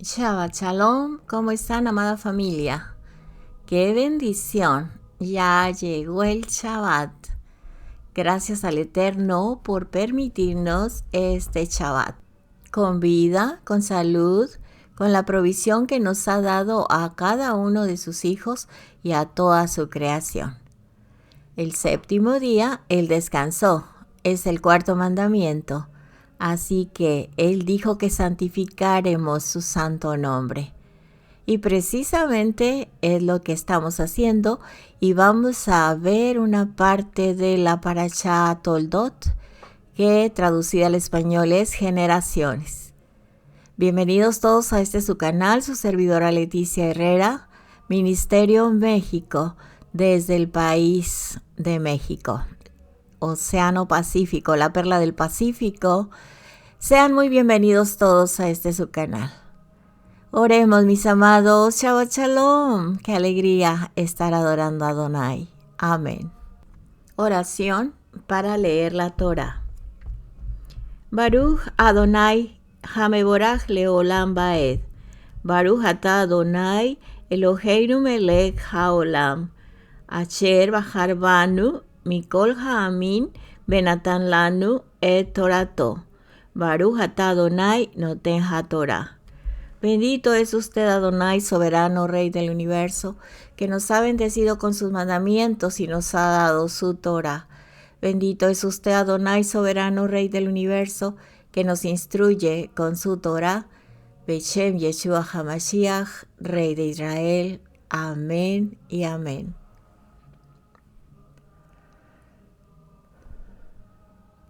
Shabbat Shalom, ¿cómo están, amada familia? ¡Qué bendición! Ya llegó el Shabbat. Gracias al Eterno por permitirnos este Shabbat. Con vida, con salud, con la provisión que nos ha dado a cada uno de sus hijos y a toda su creación. El séptimo día, Él descansó. Es el cuarto mandamiento. Así que Él dijo que santificaremos su santo nombre. Y precisamente es lo que estamos haciendo y vamos a ver una parte de la Parashá Toldot que traducida al español es Generaciones. Bienvenidos todos a su canal, su servidora Leticia Herrera, Ministerio México, desde el país de México. Océano Pacífico, la perla del Pacífico. Sean muy bienvenidos todos a su canal. Oremos, mis amados. Shabbat Shalom. Qué alegría estar adorando a Adonai. Amén. Oración para leer la Torah. Baruch Adonai Hameborach Leolam Baed. Baruch Ata Adonai Eloheinu Melech Haolam. Asher Bahar Banu Mikol Haamin Benatan Lanu et Torato. Baruch Ata Adonai Noten HaTorah. Bendito es usted, Adonai, soberano Rey del universo, que nos ha bendecido con sus mandamientos y nos ha dado su Torah. Bendito es usted, Adonai, soberano Rey del universo, que nos instruye con su Torah. Beshem Yeshua HaMashiach, Rey de Israel. Amén y amén.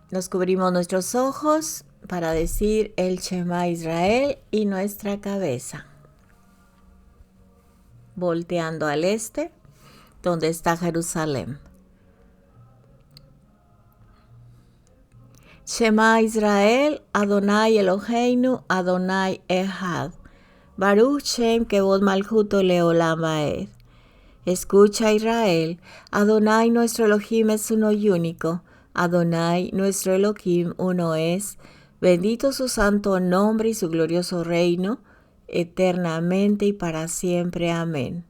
Nos cubrimos nuestros ojos para decir el Shema Israel y nuestra cabeza. Volteando al este, donde está Jerusalén. Shema Israel, Adonai Eloheinu, Adonai Echad. Baruch Shem Kevod Malchuto Leolam Vaed. Escucha, Israel, Adonai nuestro Elohim es uno y único. Adonai nuestro Elohim uno es. Bendito su santo nombre y su glorioso reino, eternamente y para siempre. Amén.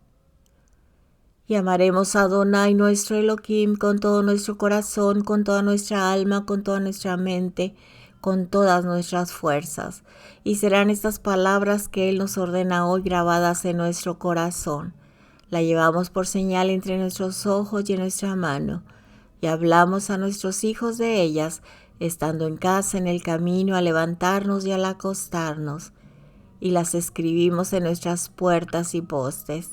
Y amaremos a Adonai nuestro Elohim con todo nuestro corazón, con toda nuestra alma, con toda nuestra mente, con todas nuestras fuerzas. Y serán estas palabras que Él nos ordena hoy grabadas en nuestro corazón. La llevamos por señal entre nuestros ojos y en nuestra mano. Y hablamos a nuestros hijos de ellas, estando en casa, en el camino, al levantarnos y al acostarnos. Y las escribimos en nuestras puertas y postes.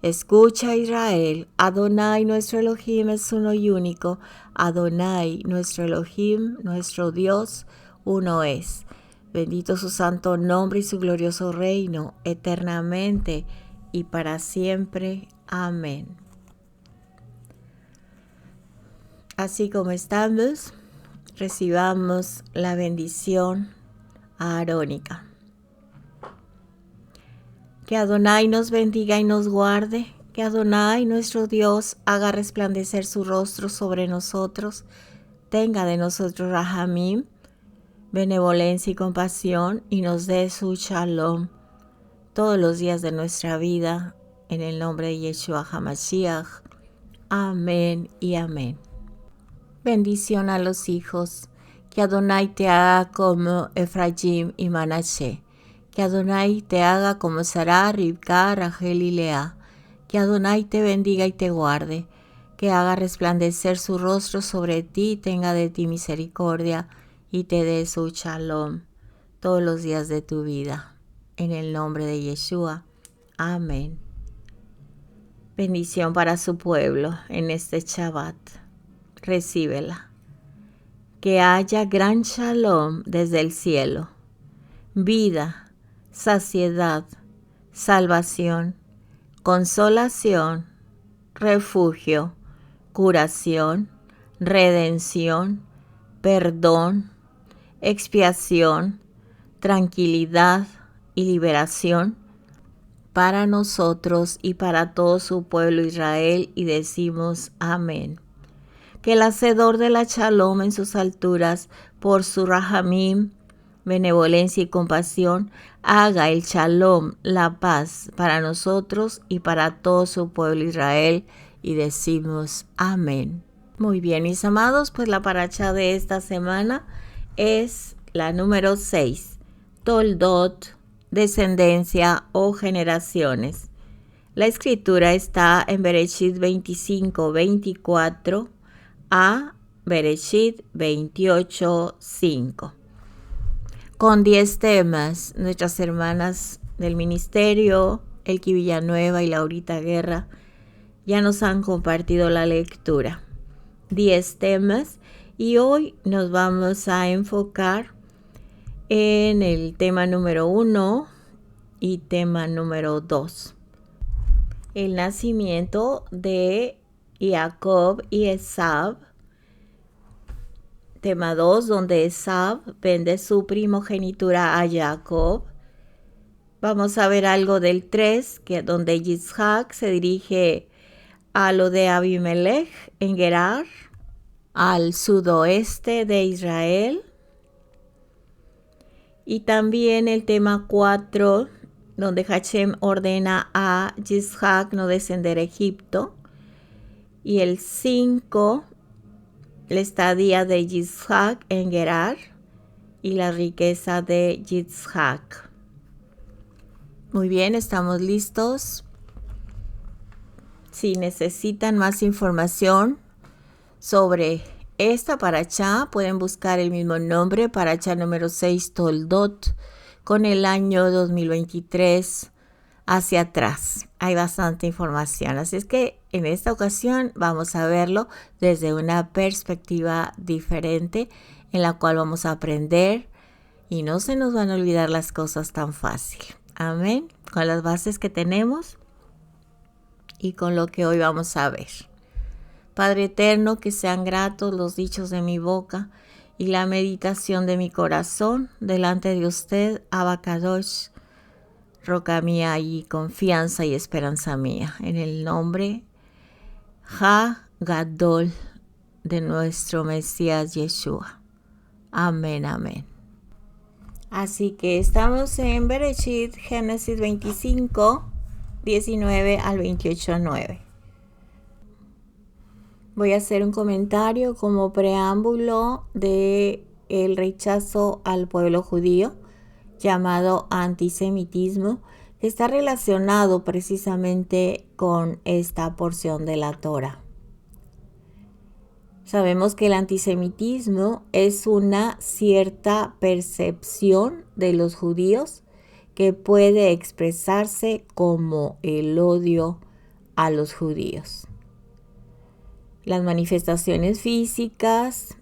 Escucha, Israel, Adonai nuestro Elohim es uno y único. Adonai nuestro Elohim, nuestro Dios, uno es. Bendito su santo nombre y su glorioso reino, eternamente y para siempre. Amén. Así como estamos, recibamos la bendición aarónica. Que Adonai nos bendiga y nos guarde, que Adonai nuestro Dios haga resplandecer su rostro sobre nosotros, tenga de nosotros rahamim, benevolencia y compasión, y nos dé su shalom todos los días de nuestra vida, en el nombre de Yeshua HaMashiach. Amén y amén. Bendición a los hijos, que Adonai te haga como Efraim y Manashe, que Adonai te haga como Sará, Ribka, Rachel y Lea, que Adonai te bendiga y te guarde, que haga resplandecer su rostro sobre ti, tenga de ti misericordia y te dé su shalom todos los días de tu vida. En el nombre de Yeshua. Amén. Bendición para su pueblo en este Shabbat. Recíbela. Que haya gran shalom desde el cielo, vida, saciedad, salvación, consolación, refugio, curación, redención, perdón, expiación, tranquilidad y liberación para nosotros y para todo su pueblo Israel, y decimos amén. Que el hacedor de la shalom en sus alturas, por su rahamim, benevolencia y compasión, haga el shalom, la paz, para nosotros y para todo su pueblo Israel. Y decimos amén. Muy bien, mis amados, pues la paracha de esta semana es la número 6, Toldot, descendencia o generaciones. La escritura está en Bereshit 25:24 a Bereshit 28:5. Con 10 temas, nuestras hermanas del ministerio, Elki Villanueva y Laurita Guerra, ya nos han compartido la lectura. 10 temas y hoy nos vamos a enfocar en el tema número 1 y tema número 2. El nacimiento de Jacob y Esav. Tema 2, donde Esav vende su primogenitura a Jacob. Vamos a ver algo del 3, donde Yitzhak se dirige a lo de Abimelech en Gerar, al sudoeste de Israel. Y también el tema 4, donde Hashem ordena a Yitzhak no descender a Egipto. Y el 5, la estadía de Yitzhak en Gerar y la riqueza de Yitzhak. Muy bien, estamos listos. Si necesitan más información sobre esta paracha, pueden buscar el mismo nombre, paracha número 6, Toldot, con el año 2023 hacia atrás. Hay bastante información, así es que en esta ocasión vamos a verlo desde una perspectiva diferente en la cual vamos a aprender y no se nos van a olvidar las cosas tan fácil. Amén. Con las bases que tenemos y con lo que hoy vamos a ver. Padre eterno, que sean gratos los dichos de mi boca y la meditación de mi corazón delante de usted, Abacadosh, roca mía y confianza y esperanza mía, en el nombre Ha Gadol de nuestro Mesías Yeshua. Amén, amén. Así que estamos en Bereshit, Génesis 25, 19 al 28:9. Voy a hacer un comentario como preámbulo de el rechazo al pueblo judío, llamado antisemitismo, que está relacionado precisamente con esta porción de la Torá. Sabemos que el antisemitismo es una cierta percepción de los judíos que puede expresarse como el odio a los judíos. Las manifestaciones físicas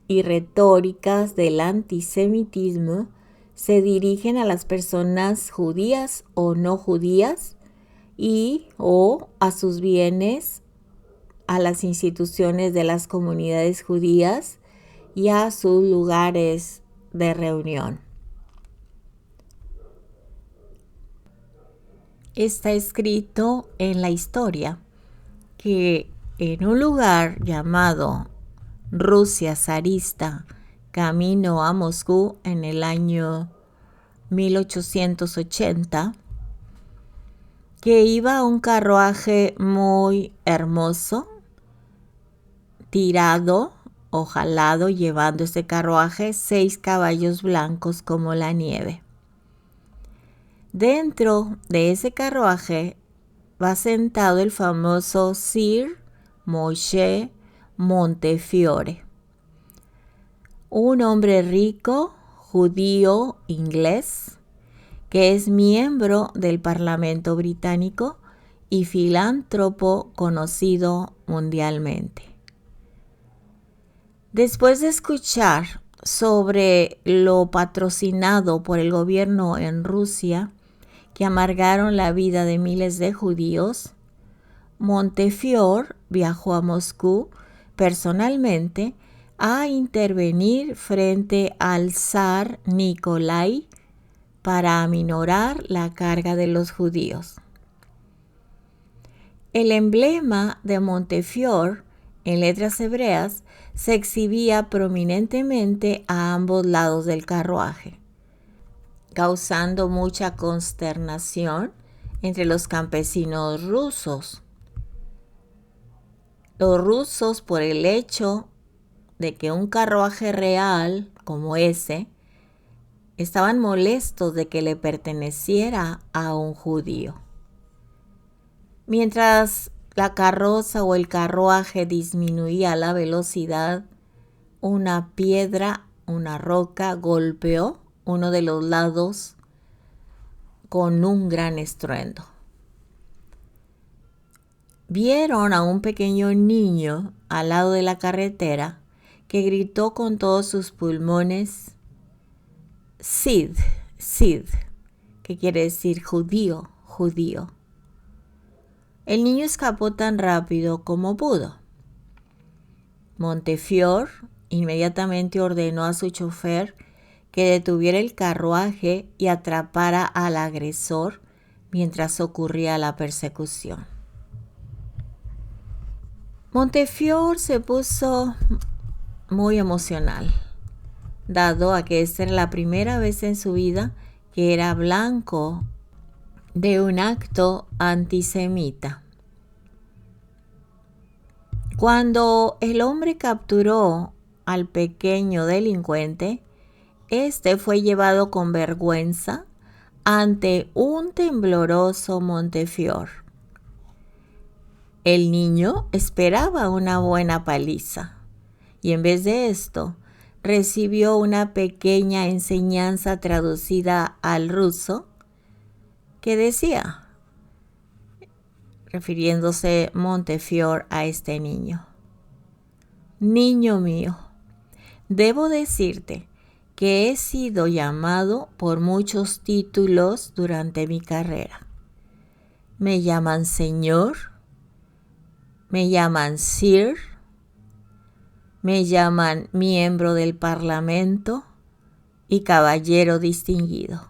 y retóricas del antisemitismo se dirigen a las personas judías o no judías y o a sus bienes, a las instituciones de las comunidades judías y a sus lugares de reunión. Está escrito en la historia que en un lugar llamado Rusia zarista, camino a Moscú en el año 1880, que iba un carruaje muy hermoso, tirado o jalado, llevando este carruaje 6 caballos blancos como la nieve. Dentro de ese carruaje va sentado el famoso Sir Moshe Montefiore, un hombre rico, judío, inglés, que es miembro del Parlamento británico y filántropo conocido mundialmente. Después de escuchar sobre lo patrocinado por el gobierno en Rusia, que amargaron la vida de miles de judíos, Montefiore viajó a Moscú personalmente a intervenir frente al zar Nikolai para aminorar la carga de los judíos. El emblema de Montefiore en letras hebreas, se exhibía prominentemente a ambos lados del carruaje, causando mucha consternación entre los campesinos rusos. Los rusos, por el hecho de que un carruaje real como ese, estaban molestos de que le perteneciera a un judío. Mientras la carroza o el carruaje disminuía la velocidad, una piedra, una roca, golpeó uno de los lados con un gran estruendo. Vieron a un pequeño niño al lado de la carretera que gritó con todos sus pulmones, Sid, Sid, que quiere decir judío, judío. El niño escapó tan rápido como pudo. Montefiore inmediatamente ordenó a su chofer que detuviera el carruaje y atrapara al agresor mientras ocurría la persecución. Montefiore se puso muy emocional, dado a que esta era la primera vez en su vida que era blanco de un acto antisemita. Cuando el hombre capturó al pequeño delincuente, este fue llevado con vergüenza ante un tembloroso Montefiore. El niño esperaba una buena paliza y en vez de esto recibió una pequeña enseñanza traducida al ruso que decía, refiriéndose Montefiore a este niño, niño mío, debo decirte que he sido llamado por muchos títulos durante mi carrera. Me llaman señor, me llaman sir, me llaman miembro del Parlamento y caballero distinguido.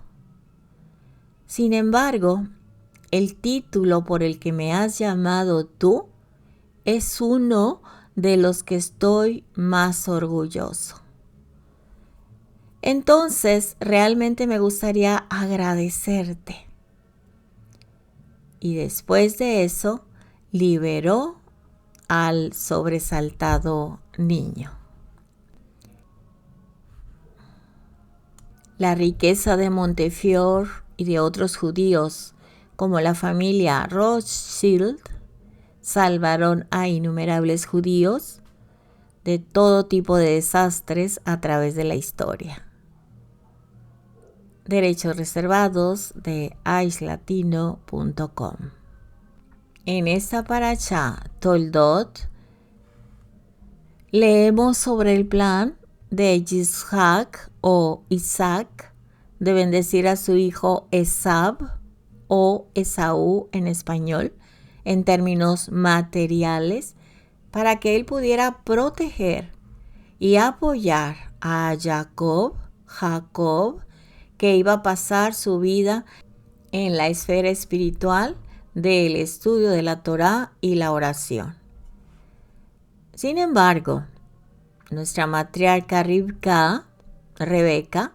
Sin embargo, el título por el que me has llamado tú es uno de los que estoy más orgulloso. Entonces, realmente me gustaría agradecerte. Y después de eso, liberó al sobresaltado niño. La riqueza de Montefiore y de otros judíos, como la familia Rothschild, salvaron a innumerables judíos de todo tipo de desastres a través de la historia. Derechos reservados de aishlatino.com. En esta parashá Toldot leemos sobre el plan de Yitzhak o Isaac de bendecir a su hijo Esab o Esaú en español en términos materiales para que él pudiera proteger y apoyar a Jacob, que iba a pasar su vida en la esfera espiritual del estudio de la Torá y la oración. Sin embargo, nuestra matriarca Rebeca,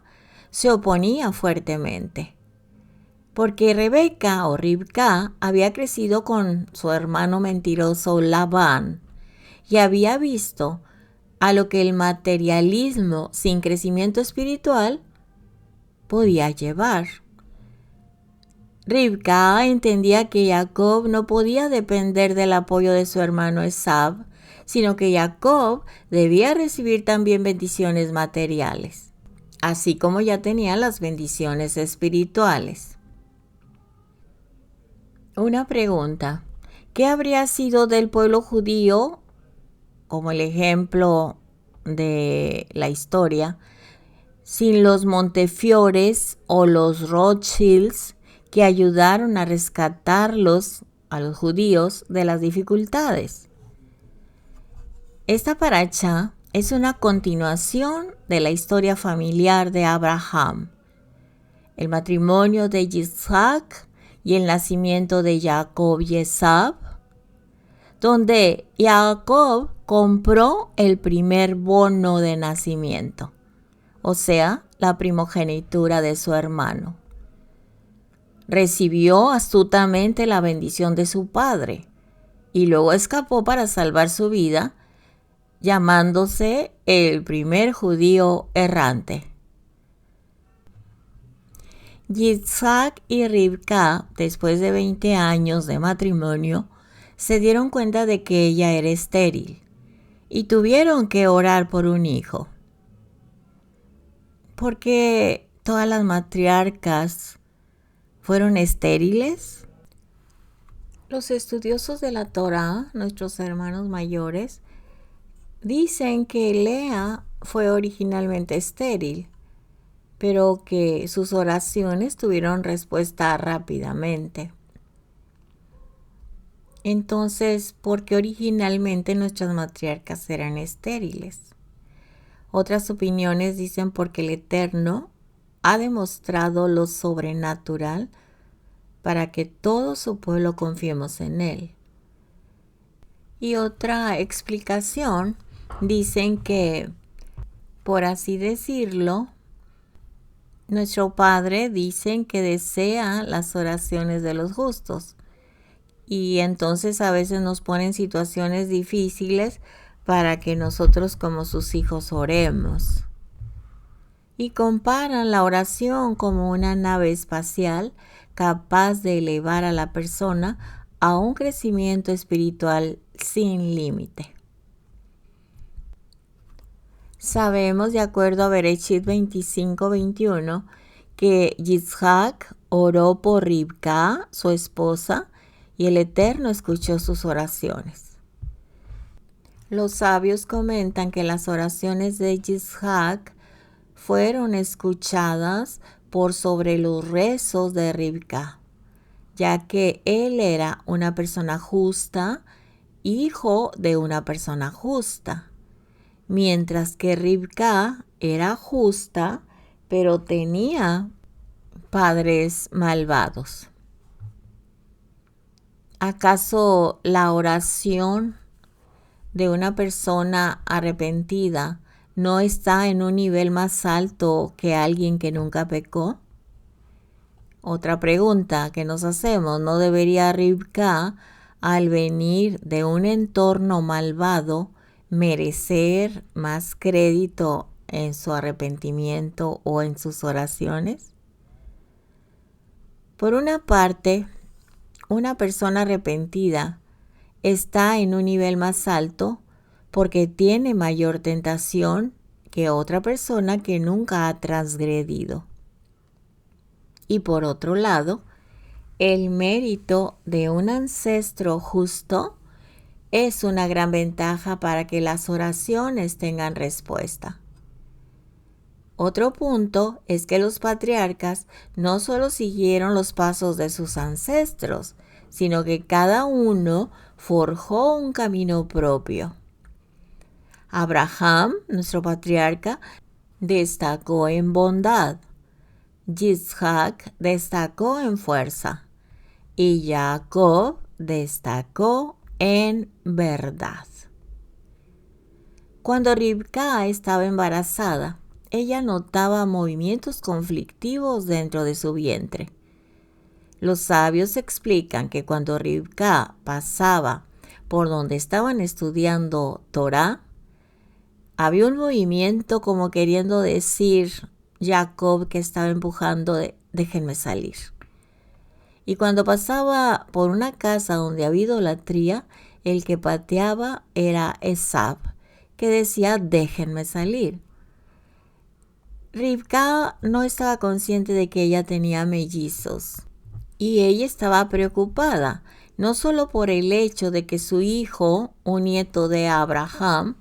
se oponía fuertemente, porque Rebeca o Ribka había crecido con su hermano mentiroso Labán y había visto a lo que el materialismo sin crecimiento espiritual podía llevar. Ribka entendía que Jacob no podía depender del apoyo de su hermano Esab, sino que Jacob debía recibir también bendiciones materiales, así como ya tenía las bendiciones espirituales. Una pregunta: ¿qué habría sido del pueblo judío, como el ejemplo de la historia, sin los Montefiores o los Rothschilds que ayudaron a rescatarlos, a los judíos, de las dificultades? Esta parashá es una continuación de la historia familiar de Abraham, el matrimonio de Yitzhak y el nacimiento de Jacob y Esab, donde Jacob compró el primer bono de nacimiento, o sea, la primogenitura de su hermano. Recibió astutamente la bendición de su padre y luego escapó para salvar su vida, llamándose el primer judío errante. Yitzhak y Rivka, después de 20 años de matrimonio, se dieron cuenta de que ella era estéril y tuvieron que orar por un hijo. ¿Por qué todas las matriarcas fueron estériles? Los estudiosos de la Torá, nuestros hermanos mayores, dicen que Lea fue originalmente estéril, pero que sus oraciones tuvieron respuesta rápidamente. Entonces, ¿por qué originalmente nuestras matriarcas eran estériles? Otras opiniones dicen porque el Eterno ha demostrado lo sobrenatural para que todo su pueblo confiemos en Él. Y otra explicación dicen que, por así decirlo, nuestro Padre dicen que desea las oraciones de los justos. Y entonces a veces nos ponen situaciones difíciles para que nosotros como sus hijos oremos. Y comparan la oración como una nave espacial capaz de elevar a la persona a un crecimiento espiritual sin límite. Sabemos, de acuerdo a Bereshit 25:21, que Yitzhak oró por Rivka, su esposa, y el Eterno escuchó sus oraciones. Los sabios comentan que las oraciones de Yitzhak fueron escuchadas por sobre los rezos de Rivka, ya que él era una persona justa, hijo de una persona justa, mientras que Rivka era justa, pero tenía padres malvados. ¿Acaso la oración de una persona arrepentida no está en un nivel más alto que alguien que nunca pecó? Otra pregunta que nos hacemos, ¿no debería Rivka, al venir de un entorno malvado, merecer más crédito en su arrepentimiento o en sus oraciones? Por una parte, una persona arrepentida está en un nivel más alto porque tiene mayor tentación que otra persona que nunca ha transgredido. Y por otro lado, el mérito de un ancestro justo es una gran ventaja para que las oraciones tengan respuesta. Otro punto es que los patriarcas no solo siguieron los pasos de sus ancestros, sino que cada uno forjó un camino propio. Abraham, nuestro patriarca, destacó en bondad. Yitzhak destacó en fuerza. Y Jacob destacó en verdad. Cuando Rivka estaba embarazada, ella notaba movimientos conflictivos dentro de su vientre. Los sabios explican que cuando Rivka pasaba por donde estaban estudiando Torá, había un movimiento como queriendo decir Jacob que estaba empujando déjenme salir. Y cuando pasaba por una casa donde había idolatría, el que pateaba era Esav, que decía déjenme salir. Rivka no estaba consciente de que ella tenía mellizos y ella estaba preocupada, no solo por el hecho de que su hijo, un nieto de Abraham,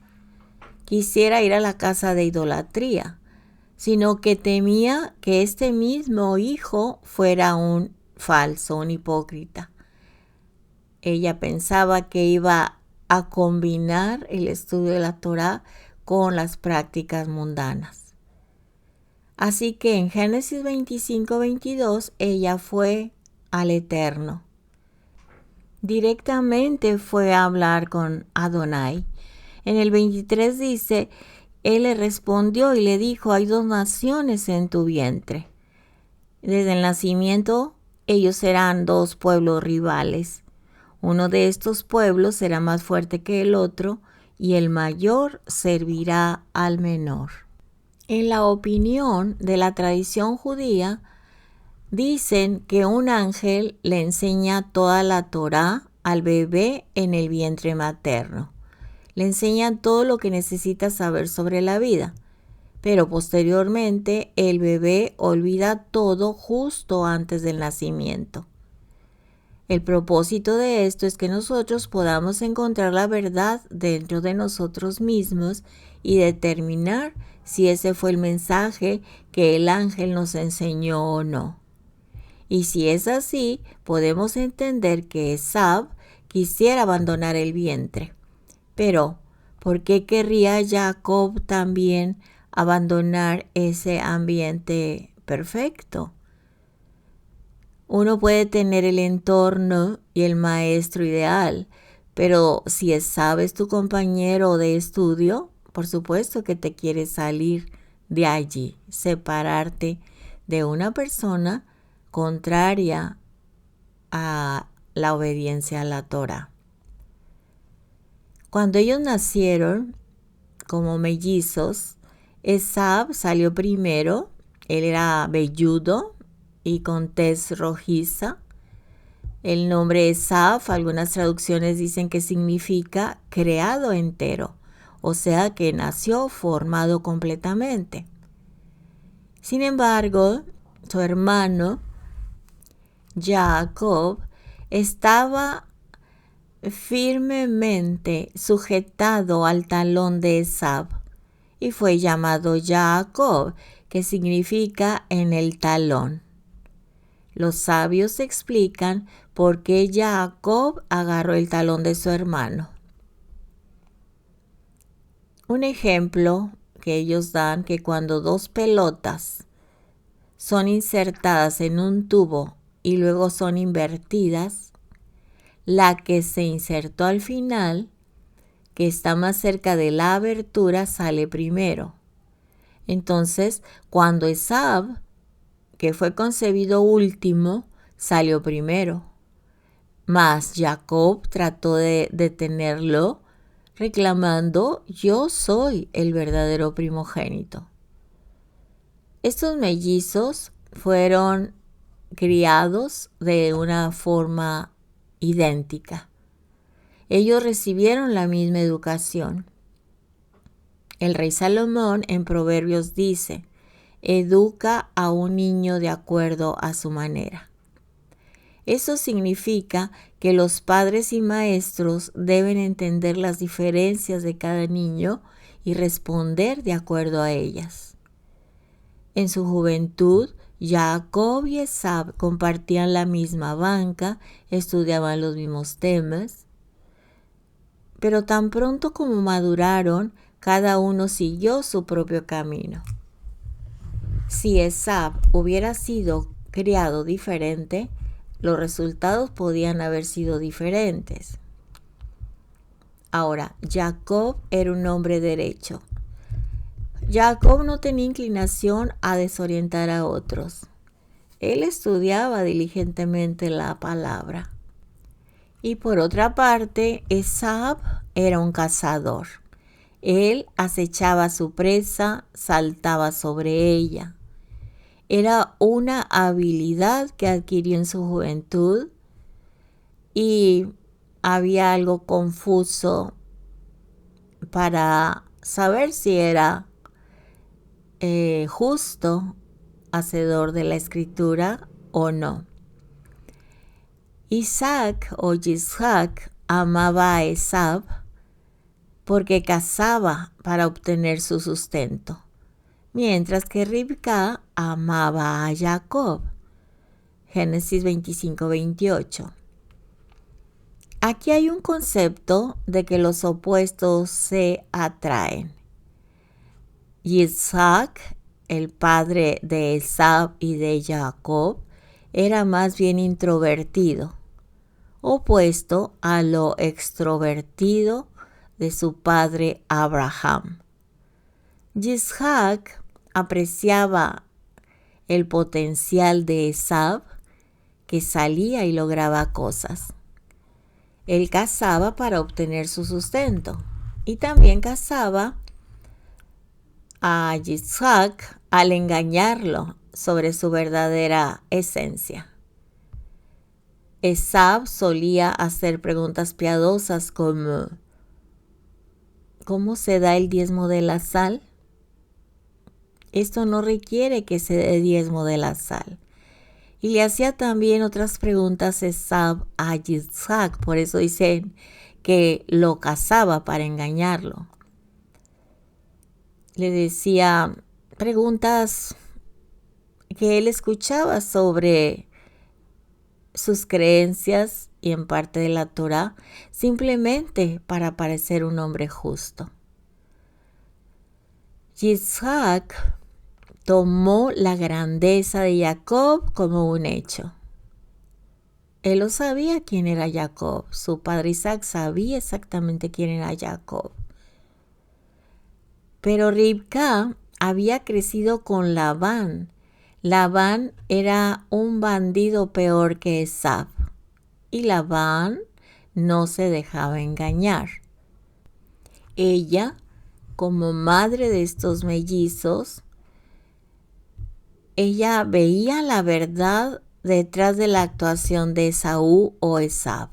quisiera ir a la casa de idolatría, sino que temía que este mismo hijo fuera un falso, un hipócrita. Ella pensaba que iba a combinar el estudio de la Torá con las prácticas mundanas. Así que en Génesis 25:22 ella fue al Eterno. Directamente fue a hablar con Adonai En el 23 dice, él le respondió y le dijo, hay 2 naciones en tu vientre. Desde el nacimiento, ellos serán 2 pueblos rivales. Uno de estos pueblos será más fuerte que el otro y el mayor servirá al menor. En la opinión de la tradición judía, dicen que un ángel le enseña toda la Torá al bebé en el vientre materno. Le enseña todo lo que necesita saber sobre la vida, pero posteriormente el bebé olvida todo justo antes del nacimiento. El propósito de esto es que nosotros podamos encontrar la verdad dentro de nosotros mismos y determinar si ese fue el mensaje que el ángel nos enseñó o no. Y si es así, podemos entender que Esab quisiera abandonar el vientre. Pero, ¿por qué querría Jacob también abandonar ese ambiente perfecto? Uno puede tener el entorno y el maestro ideal, pero si Esab es tu compañero de estudio, por supuesto que te quieres salir de allí, separarte de una persona contraria a la obediencia a la Torá. Cuando ellos nacieron como mellizos, Esab salió primero. Él era velludo y con tez rojiza. El nombre Esab, algunas traducciones dicen que significa creado entero, o sea que nació formado completamente. Sin embargo, su hermano Jacob estaba firmemente sujetado al talón de Esab y fue llamado Jacob, que significa en el talón. Los sabios explican por qué Jacob agarró el talón de su hermano. Un ejemplo que ellos dan, que cuando 2 pelotas son insertadas en un tubo y luego son invertidas, la que se insertó al final, que está más cerca de la abertura, sale primero. Entonces, cuando Esab, que fue concebido último, salió primero. Mas Jacob trató de detenerlo, reclamando, yo soy el verdadero primogénito. Estos mellizos fueron criados de una forma idéntica. Ellos recibieron la misma educación. El rey Salomón en Proverbios dice, educa a un niño de acuerdo a su manera. Eso significa que los padres y maestros deben entender las diferencias de cada niño y responder de acuerdo a ellas. En su juventud, Jacob y Esab compartían la misma banca, estudiaban los mismos temas, pero tan pronto como maduraron, cada uno siguió su propio camino. Si Esab hubiera sido criado diferente, los resultados podían haber sido diferentes. Ahora, Jacob era un hombre derecho. Jacob no tenía inclinación a desorientar a otros. Él estudiaba diligentemente la palabra. Y por otra parte, Esab era un cazador. Él acechaba a su presa, saltaba sobre ella. Era una habilidad que adquirió en su juventud y había algo confuso para saber si era justo, hacedor de la escritura o no. Isaac o Yitzhak amaba a Esab porque cazaba para obtener su sustento, mientras que Ribca amaba a Jacob. Génesis 25-28. Aquí hay un concepto de que los opuestos se atraen. Yitzhak, el padre de Esab y de Jacob, era más bien introvertido, opuesto a lo extrovertido de su padre Abraham. Yitzhak apreciaba el potencial de Esav, que salía y lograba cosas. Él cazaba para obtener su sustento y también cazaba a Yitzhak al engañarlo sobre su verdadera esencia. Esav solía hacer preguntas piadosas como: ¿cómo se da el diezmo de la sal? Esto no requiere que se dé diezmo de la sal. Y le hacía también otras preguntas Esav a Yitzhak, por eso dicen que lo cazaba para engañarlo. Le decía preguntas que él escuchaba sobre sus creencias y en parte de la Torá, simplemente para parecer un hombre justo. Yitzhak tomó la grandeza de Jacob como un hecho. Él lo sabía quién era Jacob. Su padre Isaac sabía exactamente quién era Jacob. Pero Rivka había crecido con Labán. Labán era un bandido peor que Esav. Y Labán no se dejaba engañar. Ella, como madre de estos mellizos, ella veía la verdad detrás de la actuación de Esaú o Esav.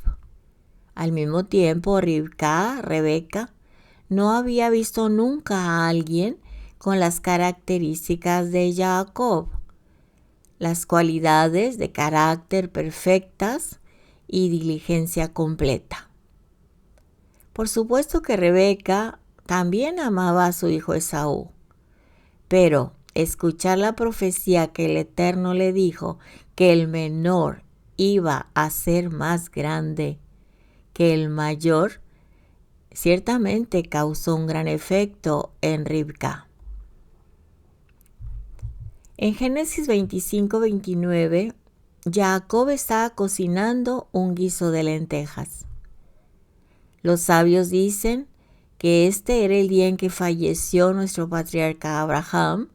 Al mismo tiempo, Rebeca, no había visto nunca a alguien con las características de Jacob, las cualidades de carácter perfectas y diligencia completa. Por supuesto que Rebeca también amaba a su hijo Esaú, pero escuchar la profecía que el Eterno le dijo que el menor iba a ser más grande que el mayor, ciertamente causó un gran efecto en Rivka. En Génesis 25-29, Jacob estaba cocinando un guiso de lentejas. Los sabios dicen que este era el día en que falleció nuestro patriarca Abraham,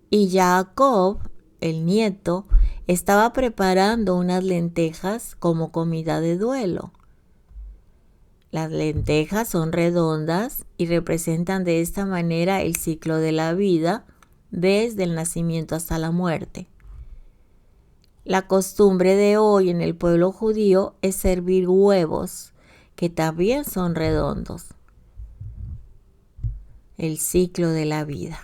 y Jacob, el nieto, estaba preparando unas lentejas como comida de duelo. Las lentejas son redondas y representan de esta manera el ciclo de la vida desde el nacimiento hasta la muerte. La costumbre de hoy en el pueblo judío es servir huevos, que también son redondos. El ciclo de la vida.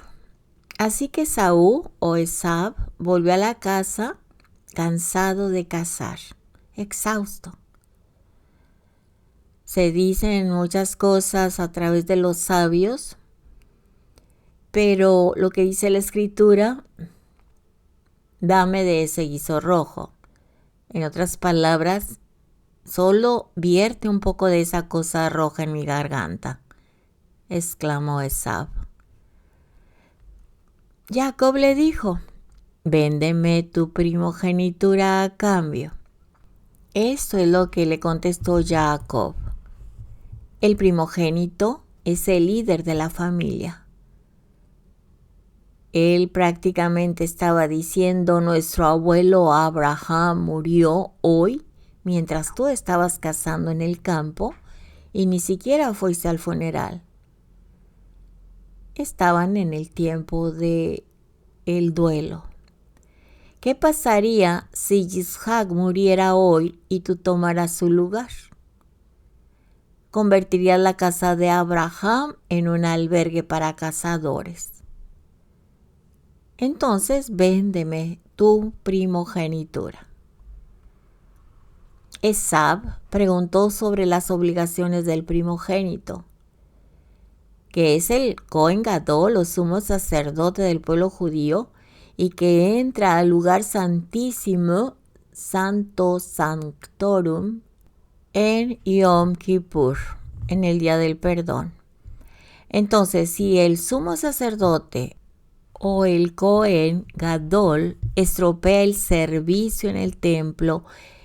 Así que Esaú o Esav volvió a la casa cansado de cazar, exhausto. Se dicen muchas cosas a través de los sabios, pero lo que dice la escritura, dame de ese guiso rojo. En otras palabras, solo vierte un poco de esa cosa roja en mi garganta, exclamó Esav. Jacob le dijo: véndeme tu primogenitura a cambio. Esto es lo que le contestó Jacob. El primogénito es el líder de la familia. Él prácticamente estaba diciendo: nuestro abuelo Abraham murió hoy mientras tú estabas cazando en el campo y ni siquiera fuiste al funeral. Estaban en el tiempo de el duelo. ¿Qué pasaría si Yitzhak muriera hoy y tú tomaras su lugar? Convertirías la casa de Abraham en un albergue para cazadores. Entonces, véndeme tu primogenitura. Esav preguntó sobre las obligaciones del primogénito, que es el Cohen Gadol o sumo sacerdote del pueblo judío y que entra al lugar santísimo, Santo Sanctorum, en Yom Kippur, en el día del perdón. Entonces, si el sumo sacerdote o el Cohen Gadol estropea el servicio en el templo,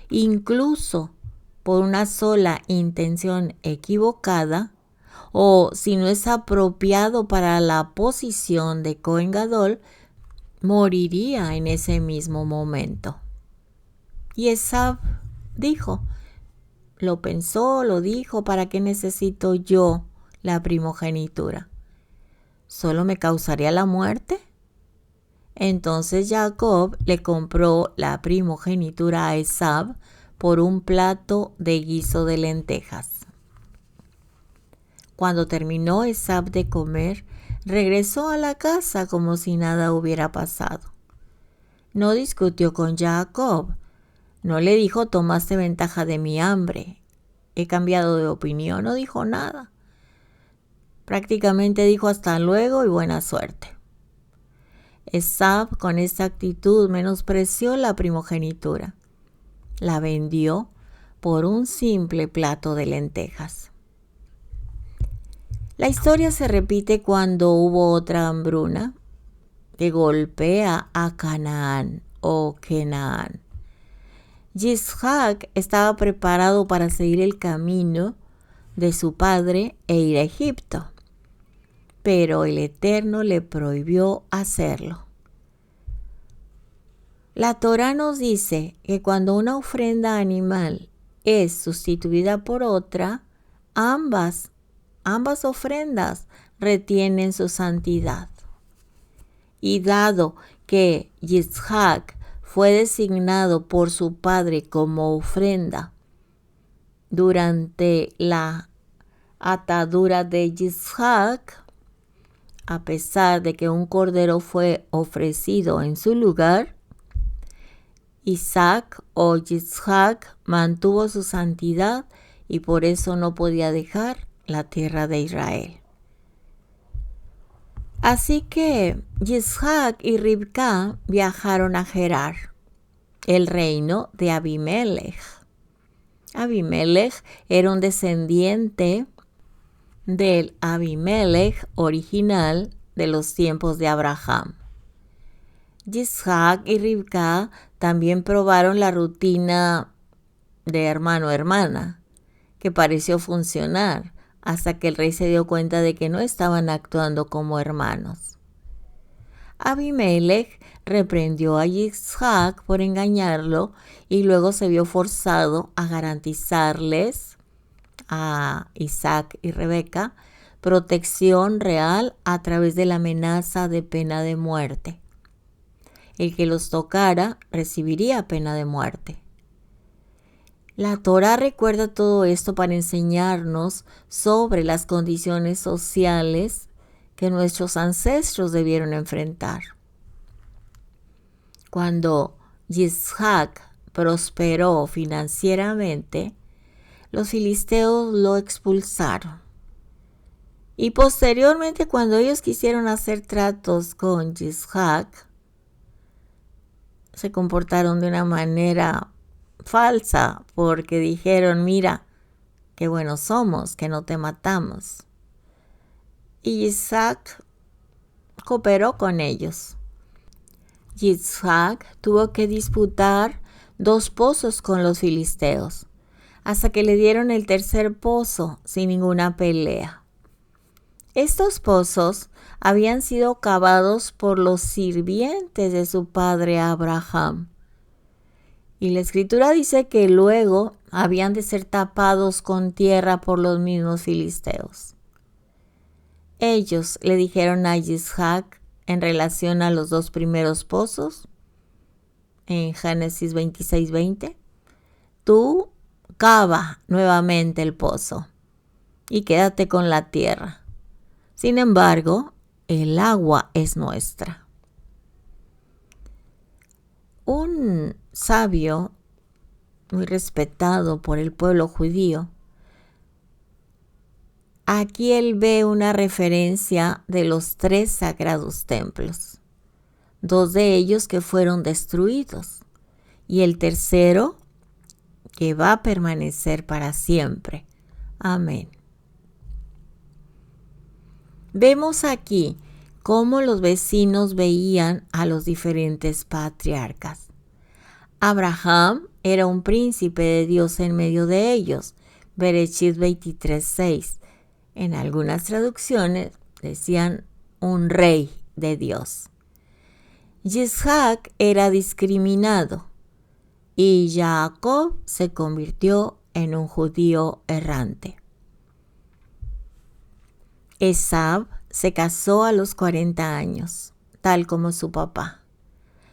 incluso por una sola intención equivocada, o si no es apropiado para la posición de Cohen Gadol, moriría en ese mismo momento. Y Esab dijo, lo pensó, lo dijo, ¿para qué necesito yo la primogenitura? ¿Solo me causaría la muerte? Entonces Jacob le compró la primogenitura a Esab por un plato de guiso de lentejas. Cuando terminó Esab de comer, regresó a la casa como si nada hubiera pasado. No discutió con Jacob, no le dijo tomaste ventaja de mi hambre, he cambiado de opinión, no dijo nada. Prácticamente dijo hasta luego y buena suerte. Esab con esta actitud menospreció la primogenitura. La vendió por un simple plato de lentejas. La historia se repite cuando hubo otra hambruna que golpea a Canaán o Kenaán. Yitzhak estaba preparado para seguir el camino de su padre e ir a Egipto, pero el Eterno le prohibió hacerlo. La Torá nos dice que cuando una ofrenda animal es sustituida por otra, ambas ofrendas retienen su santidad. Y dado que Yitzhak fue designado por su padre como ofrenda durante la atadura de Yitzhak, a pesar de que un cordero fue ofrecido en su lugar, Isaac o Yitzhak mantuvo su santidad y por eso no podía dejar la tierra de Israel. Así que Yitzhak y Ribka viajaron a Gerar, el reino de Abimelech. Abimelech era un descendiente del Abimelech original de los tiempos de Abraham. Yitzhak y Ribka también probaron la rutina de hermano-hermana, que pareció funcionar hasta que el rey se dio cuenta de que no estaban actuando como hermanos. Abimelech reprendió a Yitzhak por engañarlo y luego se vio forzado a garantizarles a Isaac y Rebeca protección real a través de la amenaza de pena de muerte. El que los tocara recibiría pena de muerte. La Torá recuerda todo esto para enseñarnos sobre las condiciones sociales que nuestros ancestros debieron enfrentar. Cuando Yitzhak prosperó financieramente, los filisteos lo expulsaron. Y posteriormente, cuando ellos quisieron hacer tratos con Yitzhak, se comportaron de una manera falsa porque dijeron, mira, qué buenos somos, que no te matamos. Y Isaac cooperó con ellos. Yitzhak tuvo que disputar 2 pozos con los filisteos, hasta que le dieron el tercer pozo sin ninguna pelea. Estos pozos habían sido cavados por los sirvientes de su padre Abraham. Y la escritura dice que luego habían de ser tapados con tierra por los mismos filisteos. Ellos le dijeron a Yitzhak en relación a los 2 primeros pozos, en Génesis 26:20, tú cava nuevamente el pozo y quédate con la tierra. Sin embargo, el agua es nuestra. Un sabio muy respetado por el pueblo judío, aquí él ve una referencia de los 3 sagrados templos, 2 de ellos que fueron destruidos y el tercero que va a permanecer para siempre. Amén. Vemos aquí cómo los vecinos veían a los diferentes patriarcas. Abraham era un príncipe de Dios en medio de ellos, Bereshit 23:6. En algunas traducciones decían un rey de Dios. Yitzhak era discriminado y Jacob se convirtió en un judío errante. Esab se casó a los 40 años, tal como su papá.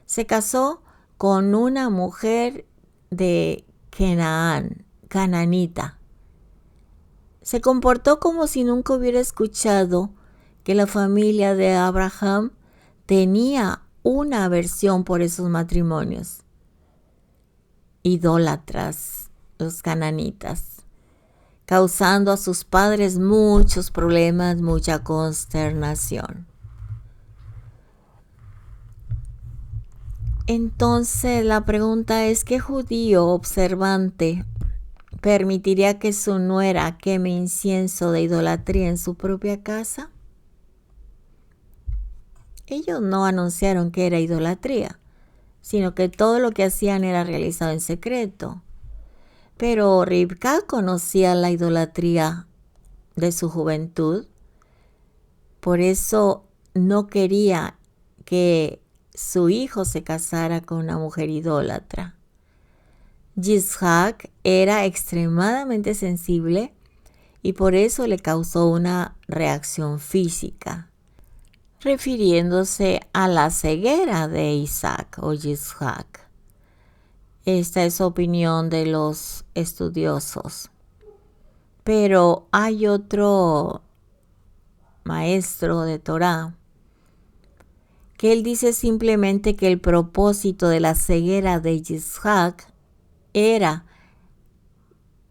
Se casó con una mujer de Canaán, cananita. Se comportó como si nunca hubiera escuchado que la familia de Abraham tenía una aversión por esos matrimonios. Idólatras, los cananitas, causando a sus padres muchos problemas, mucha consternación. Entonces la pregunta es, ¿qué judío observante permitiría que su nuera queme incienso de idolatría en su propia casa? Ellos no anunciaron que era idolatría, sino que todo lo que hacían era realizado en secreto. Pero Ribka conocía la idolatría de su juventud, por eso no quería que su hijo se casara con una mujer idólatra. Yitzhak era extremadamente sensible y por eso le causó una reacción física, refiriéndose a la ceguera de Isaac o Yitzhak. Esta es opinión de los estudiosos. Pero hay otro maestro de Torá que él dice simplemente que el propósito de la ceguera de Yitzhak era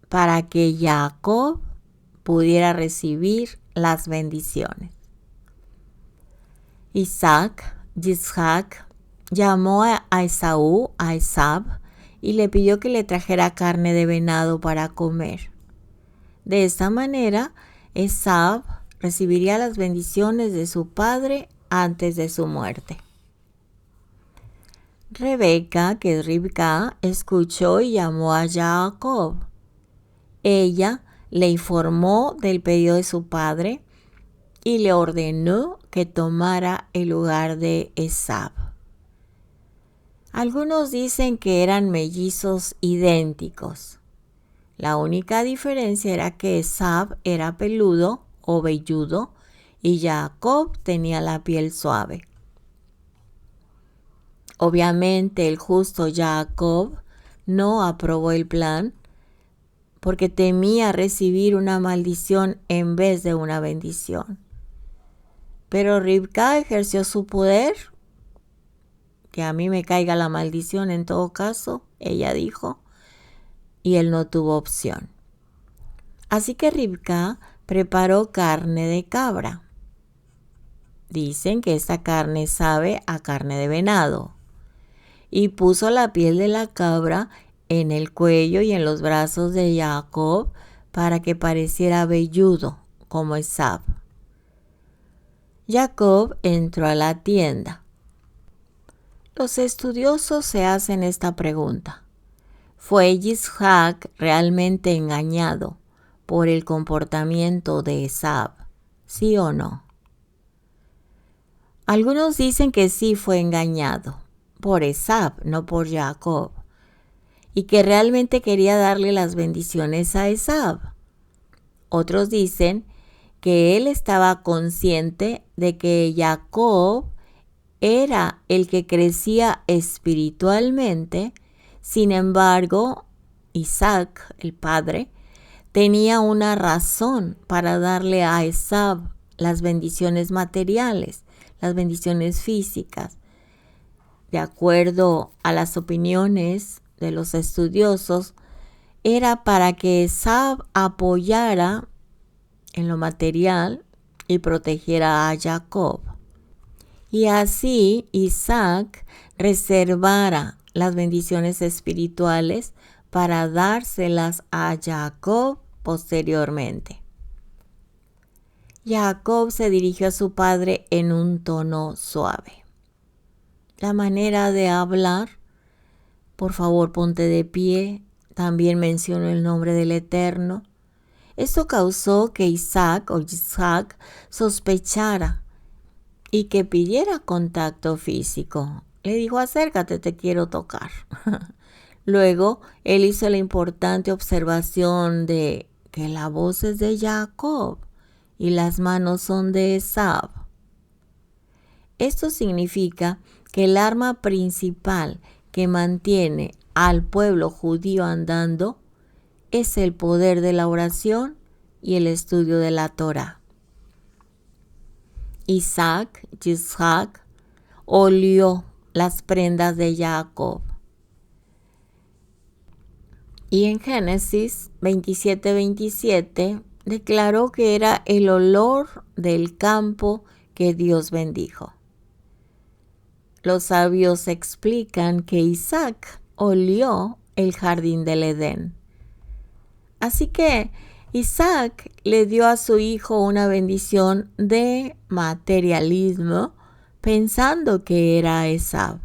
para que Jacob pudiera recibir las bendiciones. Yitzhak, llamó a Esaú, a Esab, y le pidió que le trajera carne de venado para comer. De esta manera, Esab recibiría las bendiciones de su padre antes de su muerte. Rebeca, que es Ribka, escuchó y llamó a Jacob. Ella le informó del pedido de su padre y le ordenó que tomara el lugar de Esab. Algunos dicen que eran mellizos idénticos. La única diferencia era que Esab era peludo o velludo y Jacob tenía la piel suave. Obviamente el justo Jacob no aprobó el plan porque temía recibir una maldición en vez de una bendición. Pero Ribka ejerció su poder, que a mí me caiga la maldición en todo caso, ella dijo, y él no tuvo opción. Así que Ribka preparó carne de cabra. Dicen que esta carne sabe a carne de venado. Y puso la piel de la cabra en el cuello y en los brazos de Jacob para que pareciera velludo como Esab. Jacob entró a la tienda. Los estudiosos se hacen esta pregunta. ¿Fue Yitzhak realmente engañado por el comportamiento de Esab? ¿Sí o no? Algunos dicen que sí fue engañado por Esab, no por Jacob, y que realmente quería darle las bendiciones a Esab. Otros dicen que él estaba consciente de que Jacob era el que crecía espiritualmente. Sin embargo, Isaac, el padre, tenía una razón para darle a Esab las bendiciones materiales, las bendiciones físicas. De acuerdo a las opiniones de los estudiosos, era para que Esab apoyara en lo material y protegiera a Jacob. Y así Isaac reservara las bendiciones espirituales para dárselas a Jacob posteriormente. Jacob se dirigió a su padre en un tono suave. La manera de hablar, por favor ponte de pie, también mencionó el nombre del Eterno, Esto causó que Isaac sospechara y que pidiera contacto físico. Le dijo, acércate, te quiero tocar. Luego, él hizo la importante observación de que la voz es de Jacob y las manos son de Esab. Esto significa que el arma principal que mantiene al pueblo judío andando es el poder de la oración y el estudio de la Torá. Isaac olió las prendas de Jacob. Y en Génesis 27:27 declaró que era el olor del campo que Dios bendijo. Los sabios explican que Isaac olió el jardín del Edén. Así que Isaac le dio a su hijo una bendición de materialismo pensando que era Esab.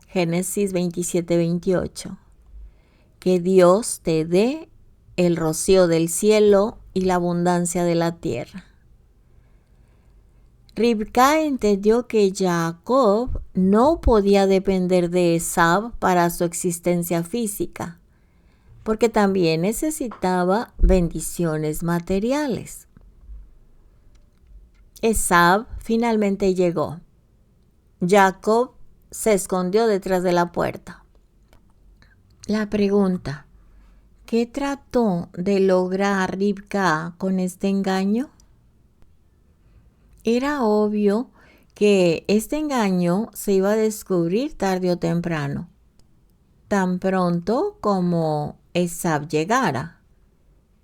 Génesis 27:28. Que Dios te dé el rocío del cielo y la abundancia de la tierra. Ribca entendió que Jacob no podía depender de Esab para su existencia física, porque también necesitaba bendiciones materiales. Esab finalmente llegó. Jacob se escondió detrás de la puerta. La pregunta, ¿qué trató de lograr Ribca con este engaño? Era obvio que este engaño se iba a descubrir tarde o temprano, tan pronto como Esab llegara.